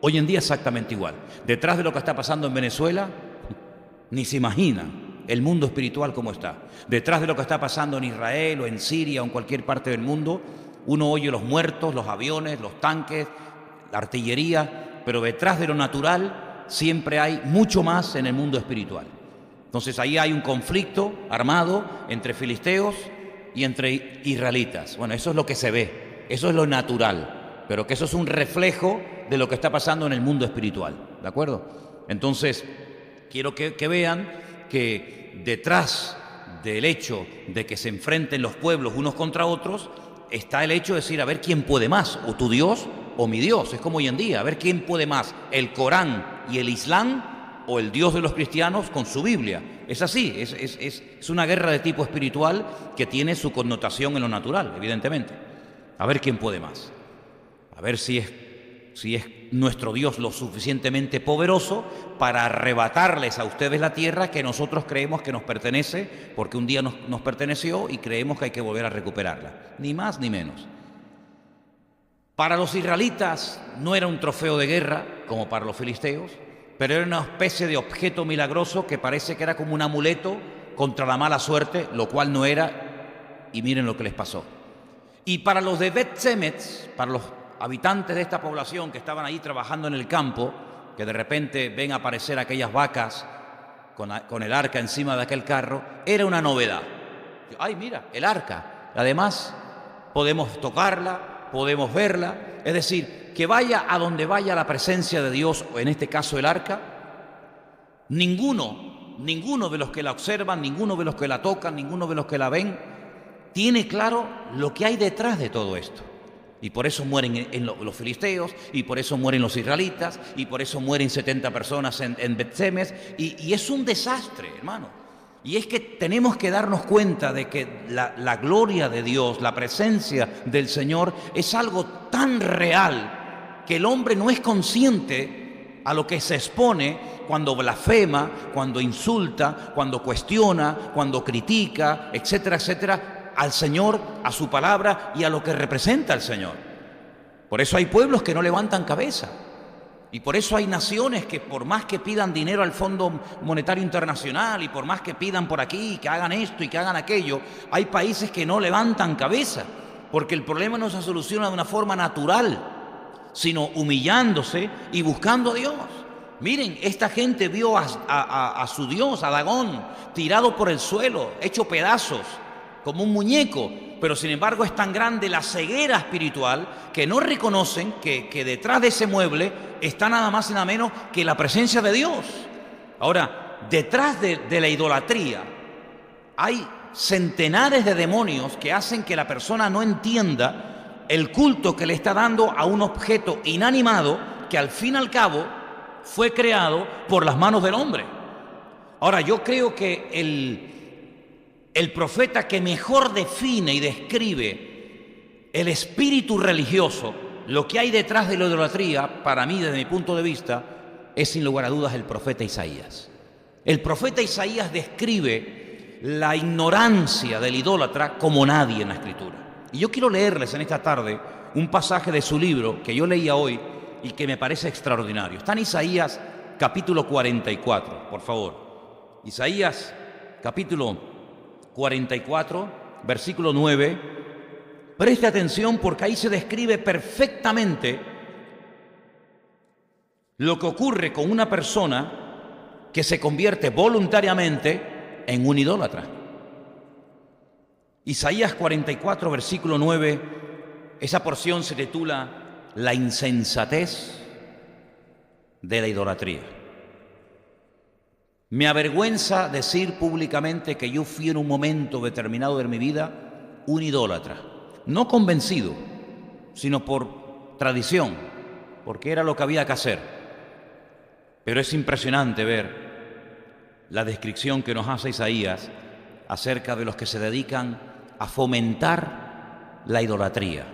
hoy en día exactamente igual. Detrás de lo que está pasando en Venezuela, ni se imagina el mundo espiritual cómo está. Detrás de lo que está pasando en Israel o en Siria o en cualquier parte del mundo, uno oye los muertos, los aviones, los tanques, la artillería, pero detrás de lo natural siempre hay mucho más en el mundo espiritual. Entonces ahí hay un conflicto armado entre filisteos y entre israelitas. Bueno, eso es lo que se ve, eso es lo natural, pero que eso es un reflejo de lo que está pasando en el mundo espiritual, ¿de acuerdo? Entonces, quiero que vean que detrás del hecho de que se enfrenten los pueblos unos contra otros, está el hecho de decir, a ver quién puede más, o tu Dios o mi Dios. Es como hoy en día, a ver quién puede más, el Corán y el Islam, o el Dios de los cristianos con su Biblia. Es así, es una guerra de tipo espiritual que tiene su connotación en lo natural, evidentemente. A ver quién puede más. A ver si es nuestro Dios lo suficientemente poderoso para arrebatarles a ustedes la tierra que nosotros creemos que nos pertenece, porque un día nos perteneció y creemos que hay que volver a recuperarla. Ni más ni menos. Para los israelitas no era un trofeo de guerra como para los filisteos, pero era una especie de objeto milagroso que parece que era como un amuleto contra la mala suerte, lo cual no era, y miren lo que les pasó. Y para los de Bet-Semetz, para los habitantes de esta población que estaban ahí trabajando en el campo, que de repente ven aparecer aquellas vacas con el arca encima de aquel carro, era una novedad. ¡Ay, mira, el arca! Además, podemos tocarla, podemos verla, es decir, que vaya a donde vaya la presencia de Dios, o en este caso el arca, ninguno de los que la observan, ninguno de los que la tocan, ninguno de los que la ven, tiene claro lo que hay detrás de todo esto. Y por eso mueren los filisteos, y por eso mueren los israelitas, y por eso mueren 70 personas en Bet-Semes, y es un desastre, hermano. Y es que tenemos que darnos cuenta de que la gloria de Dios, la presencia del Señor, es algo tan real que el hombre no es consciente a lo que se expone cuando blasfema, cuando insulta, cuando cuestiona, cuando critica, etcétera, etcétera, al Señor, a su palabra y a lo que representa el Señor. Por eso hay pueblos que no levantan cabeza. Y por eso hay naciones que por más que pidan dinero al Fondo Monetario Internacional y por más que pidan por aquí y que hagan esto y que hagan aquello, hay países que no levantan cabeza, porque el problema no se soluciona de una forma natural, sino humillándose y buscando a Dios. Miren, esta gente vio a su Dios, a Dagón, tirado por el suelo, hecho pedazos, como un muñeco, pero sin embargo es tan grande la ceguera espiritual que no reconocen que detrás de ese mueble está nada más y nada menos que la presencia de Dios. Ahora, detrás de la idolatría hay centenares de demonios que hacen que la persona no entienda el culto que le está dando a un objeto inanimado que al fin y al cabo fue creado por las manos del hombre. Ahora, yo creo que el profeta que mejor define y describe el espíritu religioso, lo que hay detrás de la idolatría, para mí, desde mi punto de vista, es sin lugar a dudas el profeta Isaías. El profeta Isaías describe la ignorancia del idólatra como nadie en la Escritura. Y yo quiero leerles en esta tarde un pasaje de su libro que yo leía hoy y que me parece extraordinario. Está en Isaías capítulo 44, por favor. Isaías capítulo 44, versículo 9. Preste atención porque ahí se describe perfectamente lo que ocurre con una persona que se convierte voluntariamente en un idólatra. Isaías 44, versículo 9, esa porción se titula La insensatez de la idolatría. Me avergüenza decir públicamente que yo fui en un momento determinado de mi vida un idólatra, no convencido, sino por tradición, porque era lo que había que hacer. Pero es impresionante ver la descripción que nos hace Isaías acerca de los que se dedican a fomentar la idolatría,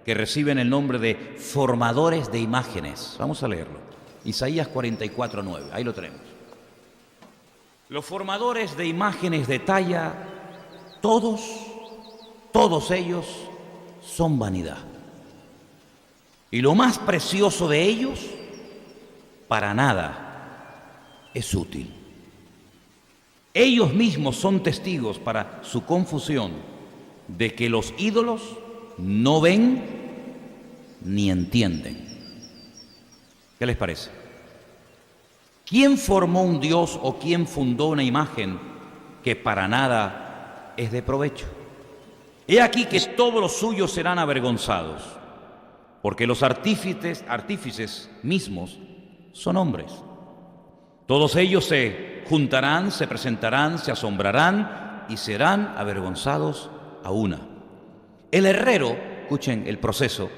que reciben el nombre de formadores de imágenes. Vamos a leerlo. Isaías 44, 9. Ahí lo tenemos. Los formadores de imágenes de talla, todos ellos son vanidad. Y lo más precioso de ellos, para nada es útil. Ellos mismos son testigos para su confusión de que los ídolos no ven ni entienden. ¿Qué les parece? ¿Quién formó un dios o quién fundó una imagen que para nada es de provecho? He aquí que todos los suyos serán avergonzados, porque los artífices mismos son hombres. Todos ellos se juntarán, se presentarán, se asombrarán y serán avergonzados a una. El herrero, escuchen el proceso,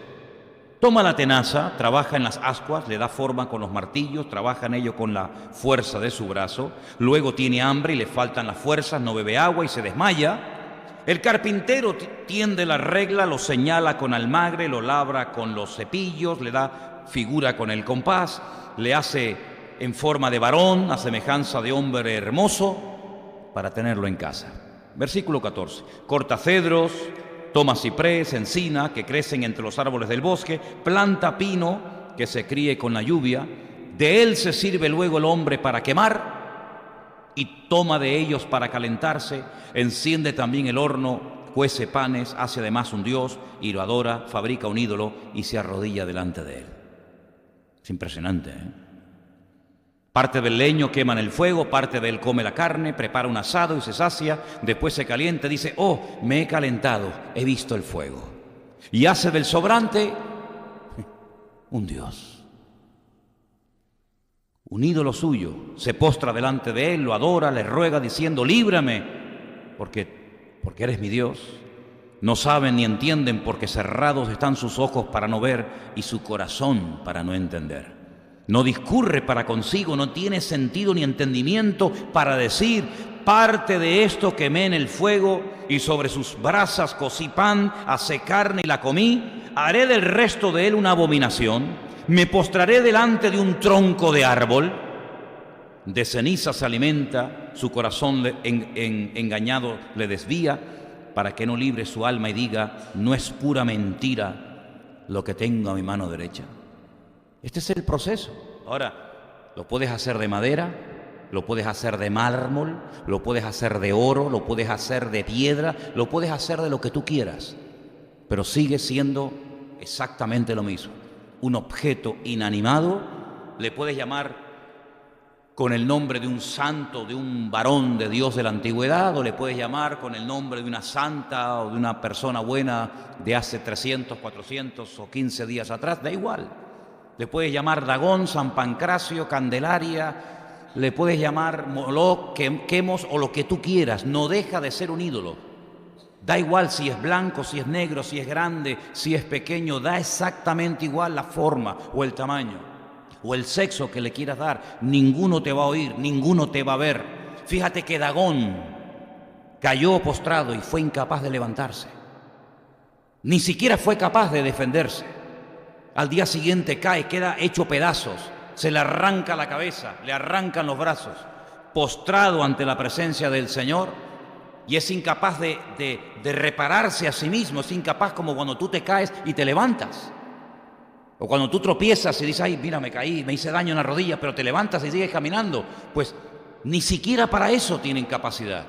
toma la tenaza, trabaja en las ascuas, le da forma con los martillos, trabaja en ello con la fuerza de su brazo, luego tiene hambre y le faltan las fuerzas, no bebe agua y se desmaya. El carpintero tiende la regla, lo señala con almagre, lo labra con los cepillos, le da figura con el compás, le hace en forma de varón, a semejanza de hombre hermoso, para tenerlo en casa. Versículo 14. Corta cedros, toma ciprés, encina, que crecen entre los árboles del bosque, planta pino, que se críe con la lluvia. De él se sirve luego el hombre para quemar, y toma de ellos para calentarse. Enciende también el horno, cuece panes, hace además un dios, y lo adora, fabrica un ídolo, y se arrodilla delante de él. Es impresionante, ¿eh? Parte del leño quema en el fuego, parte de él come la carne, prepara un asado y se sacia, después se calienta y dice, oh, me he calentado, he visto el fuego. Y hace del sobrante un dios, un ídolo suyo, se postra delante de él, lo adora, le ruega diciendo, líbrame, porque eres mi Dios. No saben ni entienden porque cerrados están sus ojos para no ver y su corazón para no entender. No discurre para consigo, no tiene sentido ni entendimiento para decir, parte de esto quemé en el fuego y sobre sus brasas cocí pan, asé carne y la comí, haré del resto de él una abominación, me postraré delante de un tronco de árbol, de ceniza se alimenta, su corazón engañado le desvía, para que no libre su alma y diga, no es pura mentira lo que tengo a mi mano derecha. Este es el proceso. Ahora, lo puedes hacer de madera, lo puedes hacer de mármol, lo puedes hacer de oro, lo puedes hacer de piedra, lo puedes hacer de lo que tú quieras, pero sigue siendo exactamente lo mismo. Un objeto inanimado, le puedes llamar con el nombre de un santo, de un varón de Dios de la antigüedad, o le puedes llamar con el nombre de una santa o de una persona buena de hace 300, 400 o 15 días atrás, da igual. Le puedes llamar Dagón, San Pancracio, Candelaria, le puedes llamar Moloc, Quemos o lo que tú quieras, no deja de ser un ídolo. Da igual si es blanco, si es negro, si es grande, si es pequeño, da exactamente igual la forma o el tamaño o el sexo que le quieras dar. Ninguno te va a oír, ninguno te va a ver. Fíjate que Dagón cayó postrado y fue incapaz de levantarse. Ni siquiera fue capaz de defenderse. Al día siguiente cae, queda hecho pedazos, se le arranca la cabeza, le arrancan los brazos, postrado ante la presencia del Señor, y es incapaz de repararse a sí mismo, es incapaz como cuando tú te caes y te levantas, o cuando tú tropiezas y dices, ay, mira, me caí, me hice daño en la rodilla, pero te levantas y sigues caminando. Pues ni siquiera para eso tienen capacidad.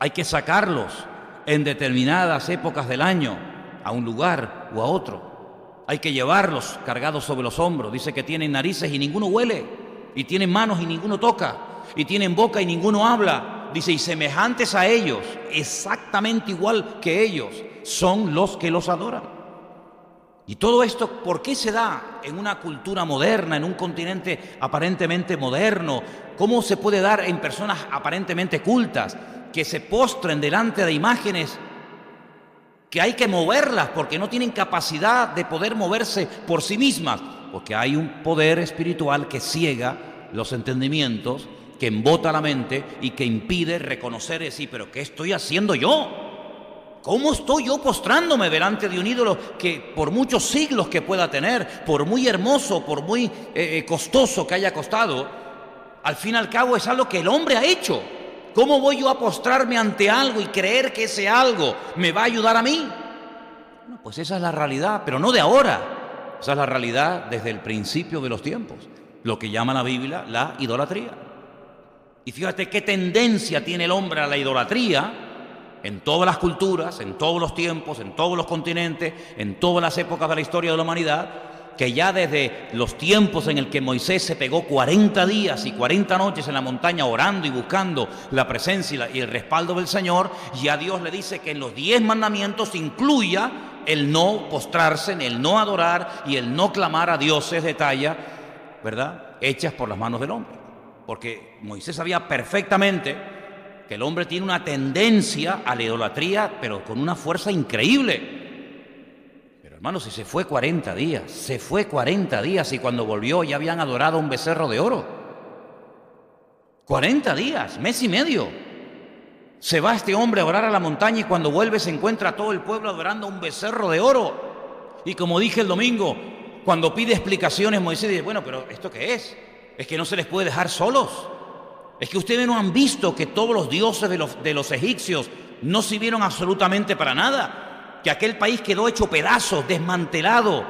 Hay que sacarlos en determinadas épocas del año a un lugar o a otro. Hay que llevarlos cargados sobre los hombros. Dice que tienen narices y ninguno huele, y tienen manos y ninguno toca, y tienen boca y ninguno habla. Dice, y semejantes a ellos, exactamente igual que ellos, son los que los adoran. Y todo esto, ¿por qué se da en una cultura moderna, en un continente aparentemente moderno? ¿Cómo se puede dar en personas aparentemente cultas que se postren delante de imágenes que hay que moverlas porque no tienen capacidad de poder moverse por sí mismas? Porque hay un poder espiritual que ciega los entendimientos, que embota la mente y que impide reconocer y decir, ¿pero qué estoy haciendo yo? ¿Cómo estoy yo postrándome delante de un ídolo que por muchos siglos que pueda tener, por muy hermoso, por muy costoso que haya costado, al fin y al cabo es algo que el hombre ha hecho? ¿Cómo voy yo a postrarme ante algo y creer que ese algo me va a ayudar a mí? Bueno, pues esa es la realidad, pero no de ahora. Esa es la realidad desde el principio de los tiempos, lo que llama la Biblia la idolatría. Y fíjate qué tendencia tiene el hombre a la idolatría en todas las culturas, en todos los tiempos, en todos los continentes, en todas las épocas de la historia de la humanidad, que ya desde los tiempos en el que Moisés se pegó 40 días y 40 noches en la montaña orando y buscando la presencia y el respaldo del Señor, ya Dios le dice que en los 10 mandamientos incluya el no postrarse, el no adorar y el no clamar a dioses de talla, ¿verdad?, hechas por las manos del hombre. Porque Moisés sabía perfectamente que el hombre tiene una tendencia a la idolatría, pero con una fuerza increíble. Pero hermano, si se fue 40 días y cuando volvió ya habían adorado un becerro de oro. 40 días, mes y medio. Se va este hombre a orar a la montaña y cuando vuelve se encuentra a todo el pueblo adorando un becerro de oro. Y como dije el domingo, cuando pide explicaciones, Moisés dice, bueno, pero ¿esto qué es? Es que no se les puede dejar solos. Es que ustedes no han visto que todos los dioses de los egipcios no sirvieron absolutamente para nada, que aquel país quedó hecho pedazos, desmantelado,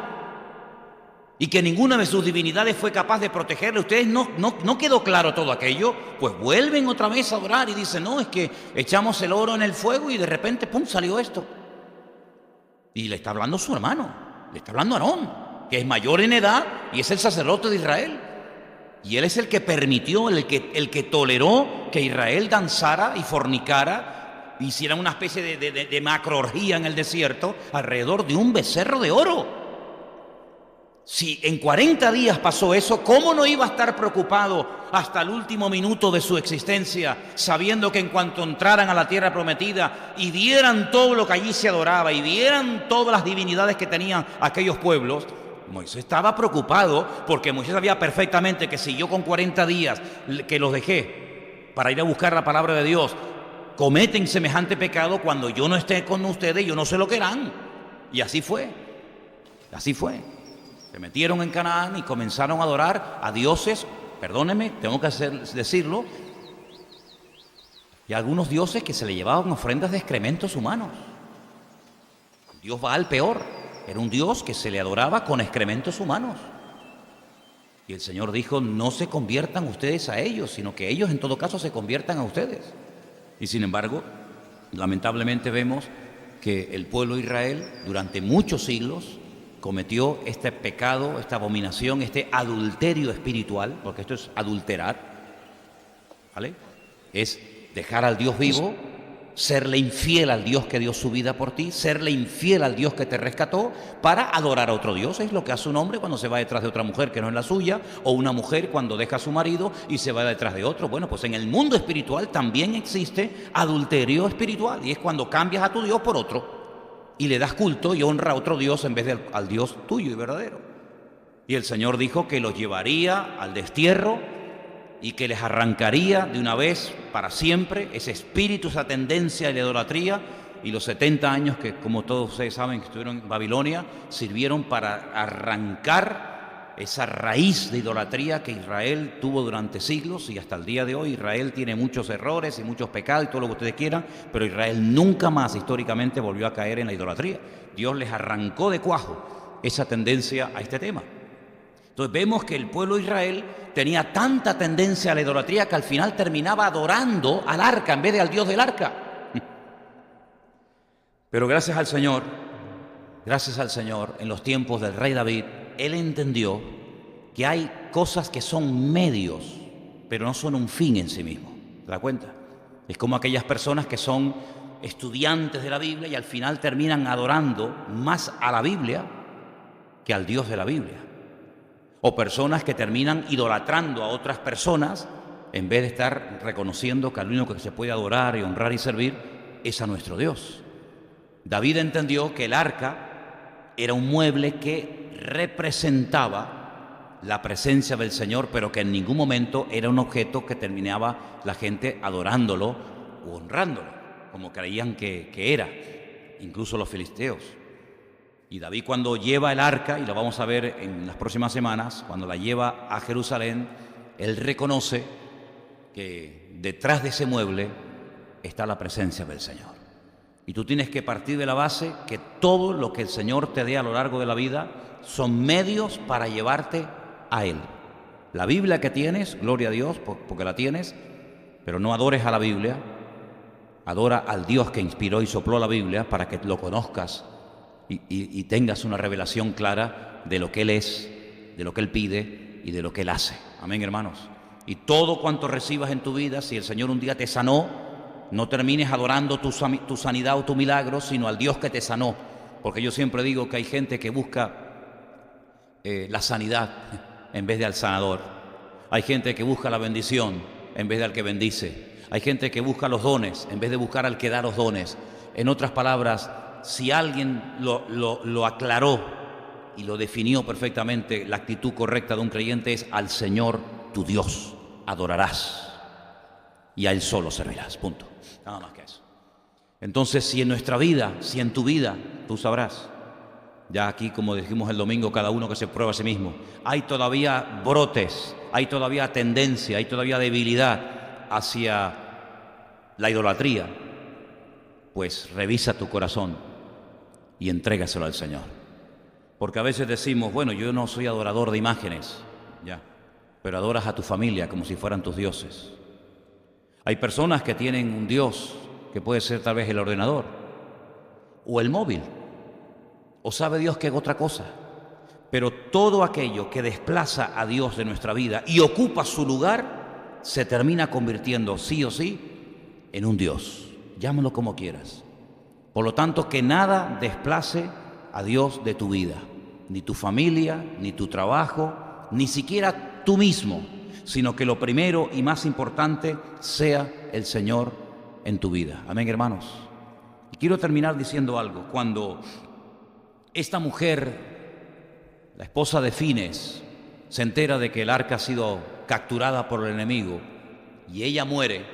y que ninguna de sus divinidades fue capaz de protegerle. ¿Ustedes no quedó claro todo aquello? Pues vuelven otra vez a orar y dicen, no, es que echamos el oro en el fuego y de repente, ¡pum!, salió esto. Y le está hablando su hermano, le está hablando Aarón, que es mayor en edad y es el sacerdote de Israel. Y él es el que permitió, el que toleró que Israel danzara y fornicara, hiciera una especie de macroorgía en el desierto alrededor de un becerro de oro. Si en 40 días pasó eso, ¿cómo no iba a estar preocupado hasta el último minuto de su existencia, sabiendo que en cuanto entraran a la tierra prometida y vieran todo lo que allí se adoraba y vieran todas las divinidades que tenían aquellos pueblos? Moisés estaba preocupado porque Moisés sabía perfectamente que si yo con 40 días que los dejé para ir a buscar la palabra de Dios cometen semejante pecado, cuando yo no esté con ustedes, yo no sé lo que harán. Y así fue. Así fue. Se metieron en Canaán y comenzaron a adorar a dioses, perdónenme, tengo que decirlo, y a algunos dioses que se le llevaban ofrendas de excrementos humanos. Dios Baal, peor. Era un Dios que se le adoraba con excrementos humanos. Y el Señor dijo, no se conviertan ustedes a ellos, sino que ellos en todo caso se conviertan a ustedes. Y sin embargo, lamentablemente vemos que el pueblo de Israel durante muchos siglos cometió este pecado, esta abominación, este adulterio espiritual, porque esto es adulterar, ¿vale? Es dejar al Dios vivo, serle infiel al Dios que dio su vida por ti, serle infiel al Dios que te rescató para adorar a otro Dios. Es lo que hace un hombre cuando se va detrás de otra mujer que no es la suya, o una mujer cuando deja a su marido y se va detrás de otro. Bueno, pues en el mundo espiritual también existe adulterio espiritual, y es cuando cambias a tu Dios por otro y le das culto y honra a otro Dios en vez al Dios tuyo y verdadero. Y el Señor dijo que los llevaría al destierro y que les arrancaría de una vez para siempre ese espíritu, esa tendencia a la idolatría, y los 70 años que, como todos ustedes saben, que estuvieron en Babilonia, sirvieron para arrancar esa raíz de idolatría que Israel tuvo durante siglos, y hasta el día de hoy Israel tiene muchos errores y muchos pecados y todo lo que ustedes quieran, pero Israel nunca más históricamente volvió a caer en la idolatría. Dios les arrancó de cuajo esa tendencia a este tema. Entonces vemos que el pueblo de Israel tenía tanta tendencia a la idolatría que al final terminaba adorando al arca en vez de al Dios del arca. Pero gracias al Señor, en los tiempos del rey David, él entendió que hay cosas que son medios, pero no son un fin en sí mismo. ¿Te das cuenta? Es como aquellas personas que son estudiantes de la Biblia y al final terminan adorando más a la Biblia que al Dios de la Biblia. O personas que terminan idolatrando a otras personas en vez de estar reconociendo que al único que se puede adorar y honrar y servir es a nuestro Dios. David entendió que el arca era un mueble que representaba la presencia del Señor, pero que en ningún momento era un objeto que terminaba la gente adorándolo o honrándolo, como creían que era, incluso los filisteos. Y David, cuando lleva el arca, y lo vamos a ver en las próximas semanas, cuando la lleva a Jerusalén, él reconoce que detrás de ese mueble está la presencia del Señor. Y tú tienes que partir de la base que todo lo que el Señor te dé a lo largo de la vida son medios para llevarte a Él. La Biblia que tienes, gloria a Dios, porque la tienes, pero no adores a la Biblia, adora al Dios que inspiró y sopló la Biblia para que lo conozcas y tengas una revelación clara de lo que Él es, de lo que Él pide y de lo que Él hace. Amén, hermanos. Y todo cuanto recibas en tu vida, si el Señor un día te sanó, no termines adorando tu sanidad o tu milagro, sino al Dios que te sanó. Porque yo siempre digo que hay gente que busca la sanidad en vez de al sanador. Hay gente que busca la bendición en vez de al que bendice. Hay gente que busca los dones en vez de buscar al que da los dones. En otras palabras, si alguien lo aclaró y lo definió perfectamente, la actitud correcta de un creyente es: al Señor tu Dios adorarás y a Él solo servirás, punto. Nada más que eso. Entonces, si en nuestra vida, si en tu vida, tú sabrás, ya aquí, como dijimos el domingo, cada uno que se prueba a sí mismo, hay todavía brotes, hay todavía tendencia, hay todavía debilidad hacia la idolatría, pues revisa tu corazón y entrégaselo al Señor. Porque a veces decimos: bueno, yo no soy adorador de imágenes, ya, pero adoras a tu familia como si fueran tus dioses. Hay personas que tienen un Dios que puede ser tal vez el ordenador o el móvil, o sabe Dios que es otra cosa, pero todo aquello que desplaza a Dios de nuestra vida y ocupa su lugar se termina convirtiendo sí o sí en un Dios. Llámalo como quieras. Por lo tanto, que nada desplace a Dios de tu vida, ni tu familia, ni tu trabajo, ni siquiera tú mismo, sino que lo primero y más importante sea el Señor en tu vida. Amén, hermanos. Y quiero terminar diciendo algo. Cuando esta mujer, la esposa de Fines, se entera de que el arca ha sido capturada por el enemigo y ella muere,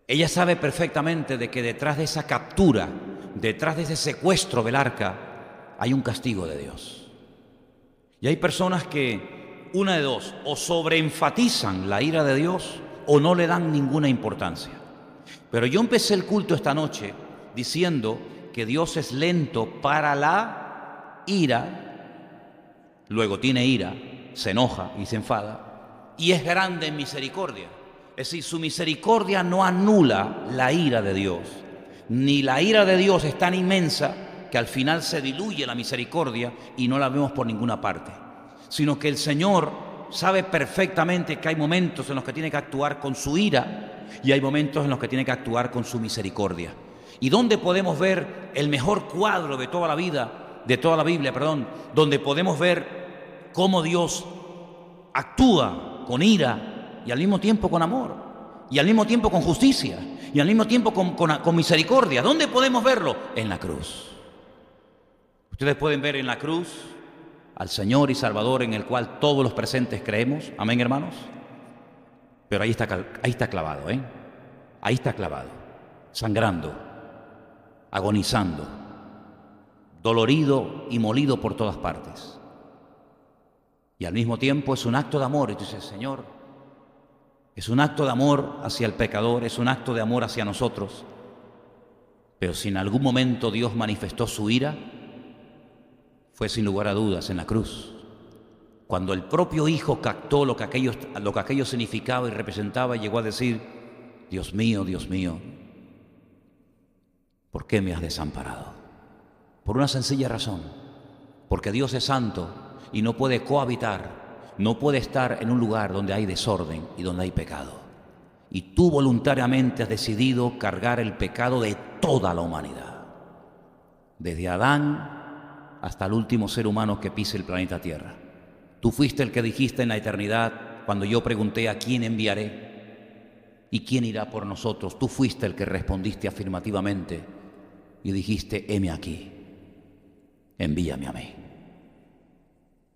ella sabe perfectamente de que detrás de esa captura, detrás de ese secuestro del arca, hay un castigo de Dios. Y hay personas que, una de dos, o sobreenfatizan la ira de Dios o no le dan ninguna importancia. Pero yo empecé el culto esta noche diciendo que Dios es lento para la ira, luego tiene ira, se enoja y se enfada, y es grande en misericordia. Es decir, su misericordia no anula la ira de Dios, ni la ira de Dios es tan inmensa que al final se diluye la misericordia y no la vemos por ninguna parte, sino que el Señor sabe perfectamente que hay momentos en los que tiene que actuar con su ira y hay momentos en los que tiene que actuar con su misericordia. ¿Y dónde podemos ver el mejor cuadro de toda la vida, de toda la Biblia, donde podemos ver cómo Dios actúa con ira y al mismo tiempo con amor, y al mismo tiempo con justicia, y al mismo tiempo con misericordia? ¿Dónde podemos verlo? En la cruz. Ustedes pueden ver en la cruz al Señor y Salvador en el cual todos los presentes creemos. Amén, hermanos. Pero ahí está clavado, ahí está clavado, sangrando, agonizando, dolorido y molido por todas partes. Y al mismo tiempo es un acto de amor. Y tú dices: Señor, es un acto de amor hacia el pecador, es un acto de amor hacia nosotros. Pero si en algún momento Dios manifestó su ira, fue sin lugar a dudas en la cruz, cuando el propio Hijo captó lo que aquello significaba y representaba, y llegó a decir: Dios mío, ¿por qué me has desamparado? Por una sencilla razón, porque Dios es santo y no puede cohabitar, no puede estar en un lugar donde hay desorden y donde hay pecado. Y tú voluntariamente has decidido cargar el pecado de toda la humanidad, desde Adán hasta el último ser humano que pise el planeta Tierra. Tú fuiste el que dijiste en la eternidad, cuando yo pregunté a quién enviaré y quién irá por nosotros, tú fuiste el que respondiste afirmativamente y dijiste, heme aquí, envíame a mí.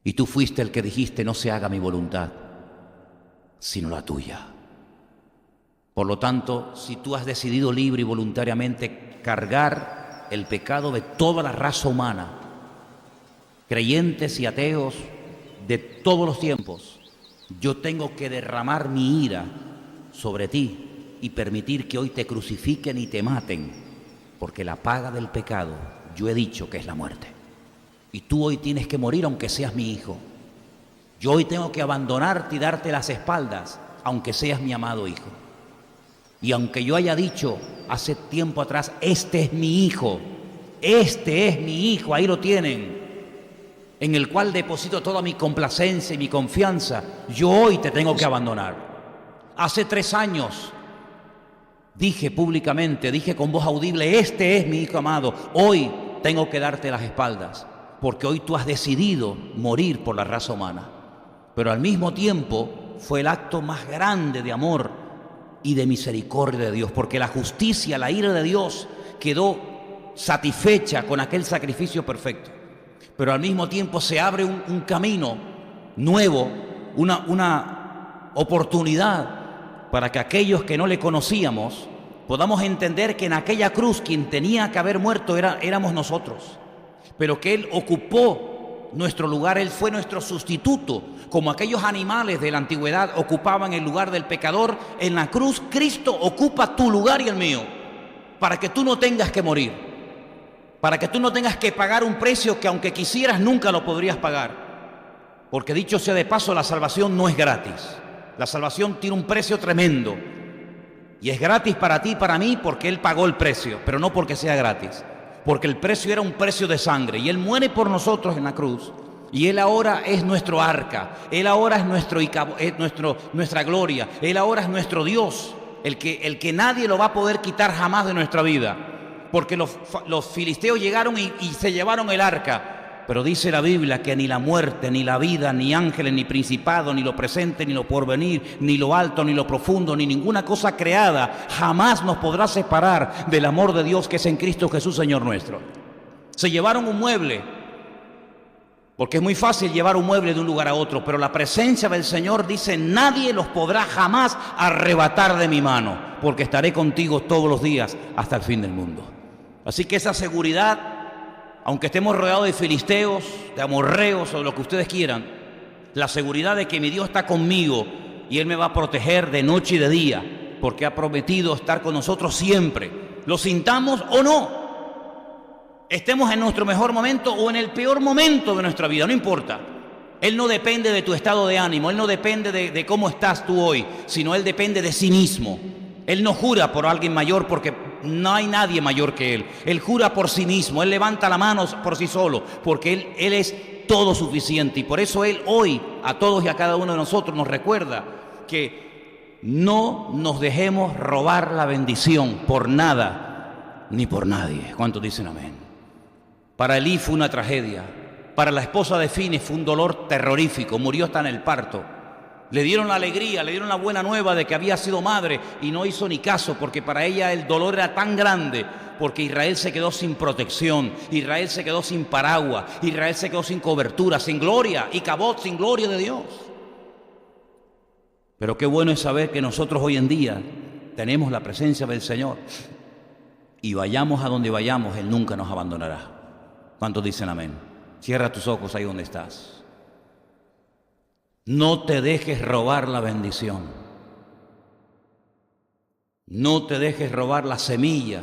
Y tú fuiste el que dijiste, no se haga mi voluntad, sino la tuya. Por lo tanto, si tú has decidido libre y voluntariamente cargar el pecado de toda la raza humana, creyentes y ateos de todos los tiempos, yo tengo que derramar mi ira sobre ti y permitir que hoy te crucifiquen y te maten, porque la paga del pecado, yo he dicho que es la muerte. Y tú hoy tienes que morir aunque seas mi hijo. Yo hoy tengo que abandonarte y darte las espaldas, aunque seas mi amado hijo. Y aunque yo haya dicho hace tiempo atrás, este es mi hijo, ahí lo tienen, en el cual deposito toda mi complacencia y mi confianza, yo hoy te tengo que abandonar. Hace 3 años dije públicamente, dije con voz audible, este es mi hijo amado, hoy tengo que darte las espaldas, porque hoy tú has decidido morir por la raza humana. Pero al mismo tiempo fue el acto más grande de amor y de misericordia de Dios, porque la justicia, la ira de Dios quedó satisfecha con aquel sacrificio perfecto. Pero al mismo tiempo se abre un camino nuevo, una oportunidad para que aquellos que no le conocíamos podamos entender que en aquella cruz quien tenía que haber muerto éramos nosotros, pero que Él ocupó nuestro lugar, Él fue nuestro sustituto. Como aquellos animales de la antigüedad ocupaban el lugar del pecador, en la cruz Cristo ocupa tu lugar y el mío, para que tú no tengas que morir, para que tú no tengas que pagar un precio que aunque quisieras nunca lo podrías pagar. Porque dicho sea de paso, la salvación no es gratis. La salvación tiene un precio tremendo. Y es gratis para ti y para mí porque Él pagó el precio, pero no porque sea gratis. Porque el precio era un precio de sangre y Él muere por nosotros en la cruz. Y Él ahora es nuestro arca, Él ahora es nuestra gloria, Él ahora es nuestro Dios, el que nadie lo va a poder quitar jamás de nuestra vida. Porque los filisteos llegaron y se llevaron el arca. Pero dice la Biblia que ni la muerte, ni la vida, ni ángeles, ni principado, ni lo presente, ni lo porvenir, ni lo alto, ni lo profundo, ni ninguna cosa creada jamás nos podrá separar del amor de Dios que es en Cristo Jesús, Señor nuestro. Se llevaron un mueble, porque es muy fácil llevar un mueble de un lugar a otro, pero la presencia del Señor dice, nadie los podrá jamás arrebatar de mi mano, porque estaré contigo todos los días hasta el fin del mundo. Así que esa seguridad, aunque estemos rodeados de filisteos, de amorreos o de lo que ustedes quieran, la seguridad de que mi Dios está conmigo y Él me va a proteger de noche y de día, porque ha prometido estar con nosotros siempre, lo sintamos o no, estemos en nuestro mejor momento o en el peor momento de nuestra vida, no importa. Él no depende de tu estado de ánimo, Él no depende de cómo estás tú hoy, sino Él depende de sí mismo. Él no jura por alguien mayor porque no hay nadie mayor que Él. Él jura por sí mismo, Él levanta la mano por sí solo, porque Él es todo suficiente. Y por eso Él hoy a todos y a cada uno de nosotros nos recuerda que no nos dejemos robar la bendición por nada ni por nadie. ¿Cuántos dicen amén? Para Elí fue una tragedia, para la esposa de Fines fue un dolor terrorífico, murió hasta en el parto. Le dieron la alegría, le dieron la buena nueva de que había sido madre y no hizo ni caso, porque para ella el dolor era tan grande, porque Israel se quedó sin protección, Israel se quedó sin paraguas, Israel se quedó sin cobertura, sin gloria, y Cabot sin gloria de Dios. Pero qué bueno es saber que nosotros hoy en día tenemos la presencia del Señor y vayamos a donde vayamos, Él nunca nos abandonará. ¿Cuántos dicen amén? Cierra tus ojos ahí donde estás. No te dejes robar la bendición. No te dejes robar la semilla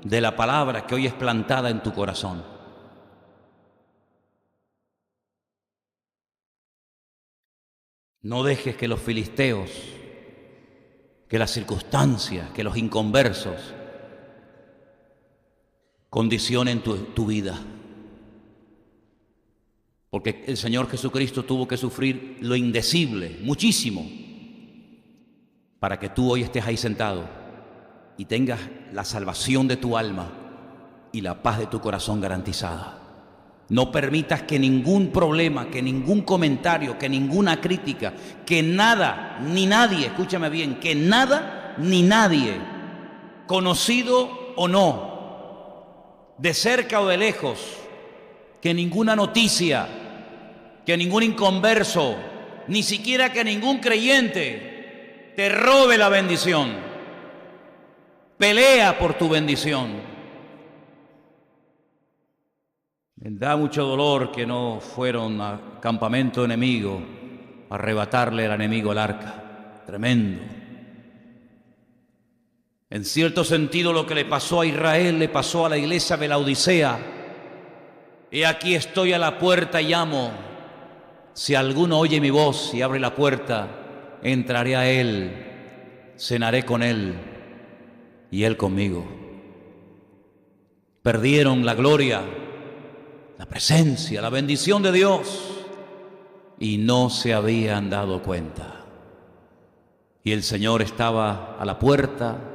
de la palabra que hoy es plantada en tu corazón. No dejes que los filisteos, que las circunstancias, que los inconversos condicionen tu vida. Porque el Señor Jesucristo tuvo que sufrir lo indecible, muchísimo, para que tú hoy estés ahí sentado y tengas la salvación de tu alma y la paz de tu corazón garantizada. No permitas que ningún problema, que ningún comentario, que ninguna crítica, que nada ni nadie, escúchame bien, que nada ni nadie, conocido o no, de cerca o de lejos, que ninguna noticia, que ningún inconverso, ni siquiera que ningún creyente te robe la bendición. Pelea por tu bendición. Me da mucho dolor que no fueron a campamento enemigo a arrebatarle al enemigo el arca. Tremendo. En cierto sentido, lo que le pasó a Israel le pasó a la iglesia de la Odisea. He aquí estoy a la puerta y llamo. Si alguno oye mi voz y abre la puerta, entraré a él, cenaré con él y él conmigo. Perdieron la gloria, la presencia, la bendición de Dios y no se habían dado cuenta. Y el Señor estaba a la puerta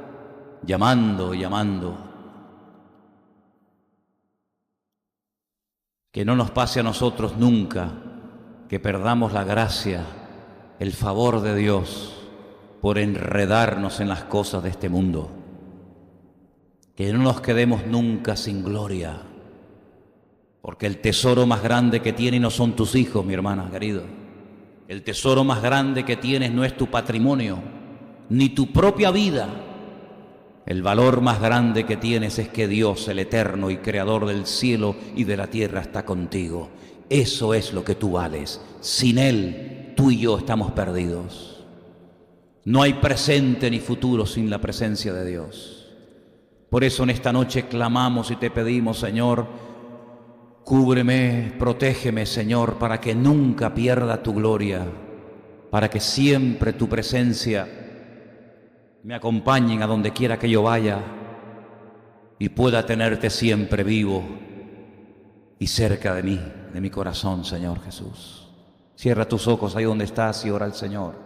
llamando, llamando. Que no nos pase a nosotros nunca que perdamos la gracia, el favor de Dios por enredarnos en las cosas de este mundo. Que no nos quedemos nunca sin gloria, porque el tesoro más grande que tienes no son tus hijos, mi hermana querida. El tesoro más grande que tienes no es tu patrimonio, ni tu propia vida. El valor más grande que tienes es que Dios, el eterno y creador del cielo y de la tierra, está contigo. Eso es lo que tú vales. Sin Él, tú y yo estamos perdidos. No hay presente ni futuro sin la presencia de Dios. Por eso en esta noche clamamos y te pedimos, Señor, cúbreme, protégeme, Señor, para que nunca pierda tu gloria, para que siempre tu presencia me acompañe a donde quiera que yo vaya y pueda tenerte siempre vivo y cerca de mí, de mi corazón, Señor Jesús. Cierra tus ojos ahí donde estás y ora al Señor.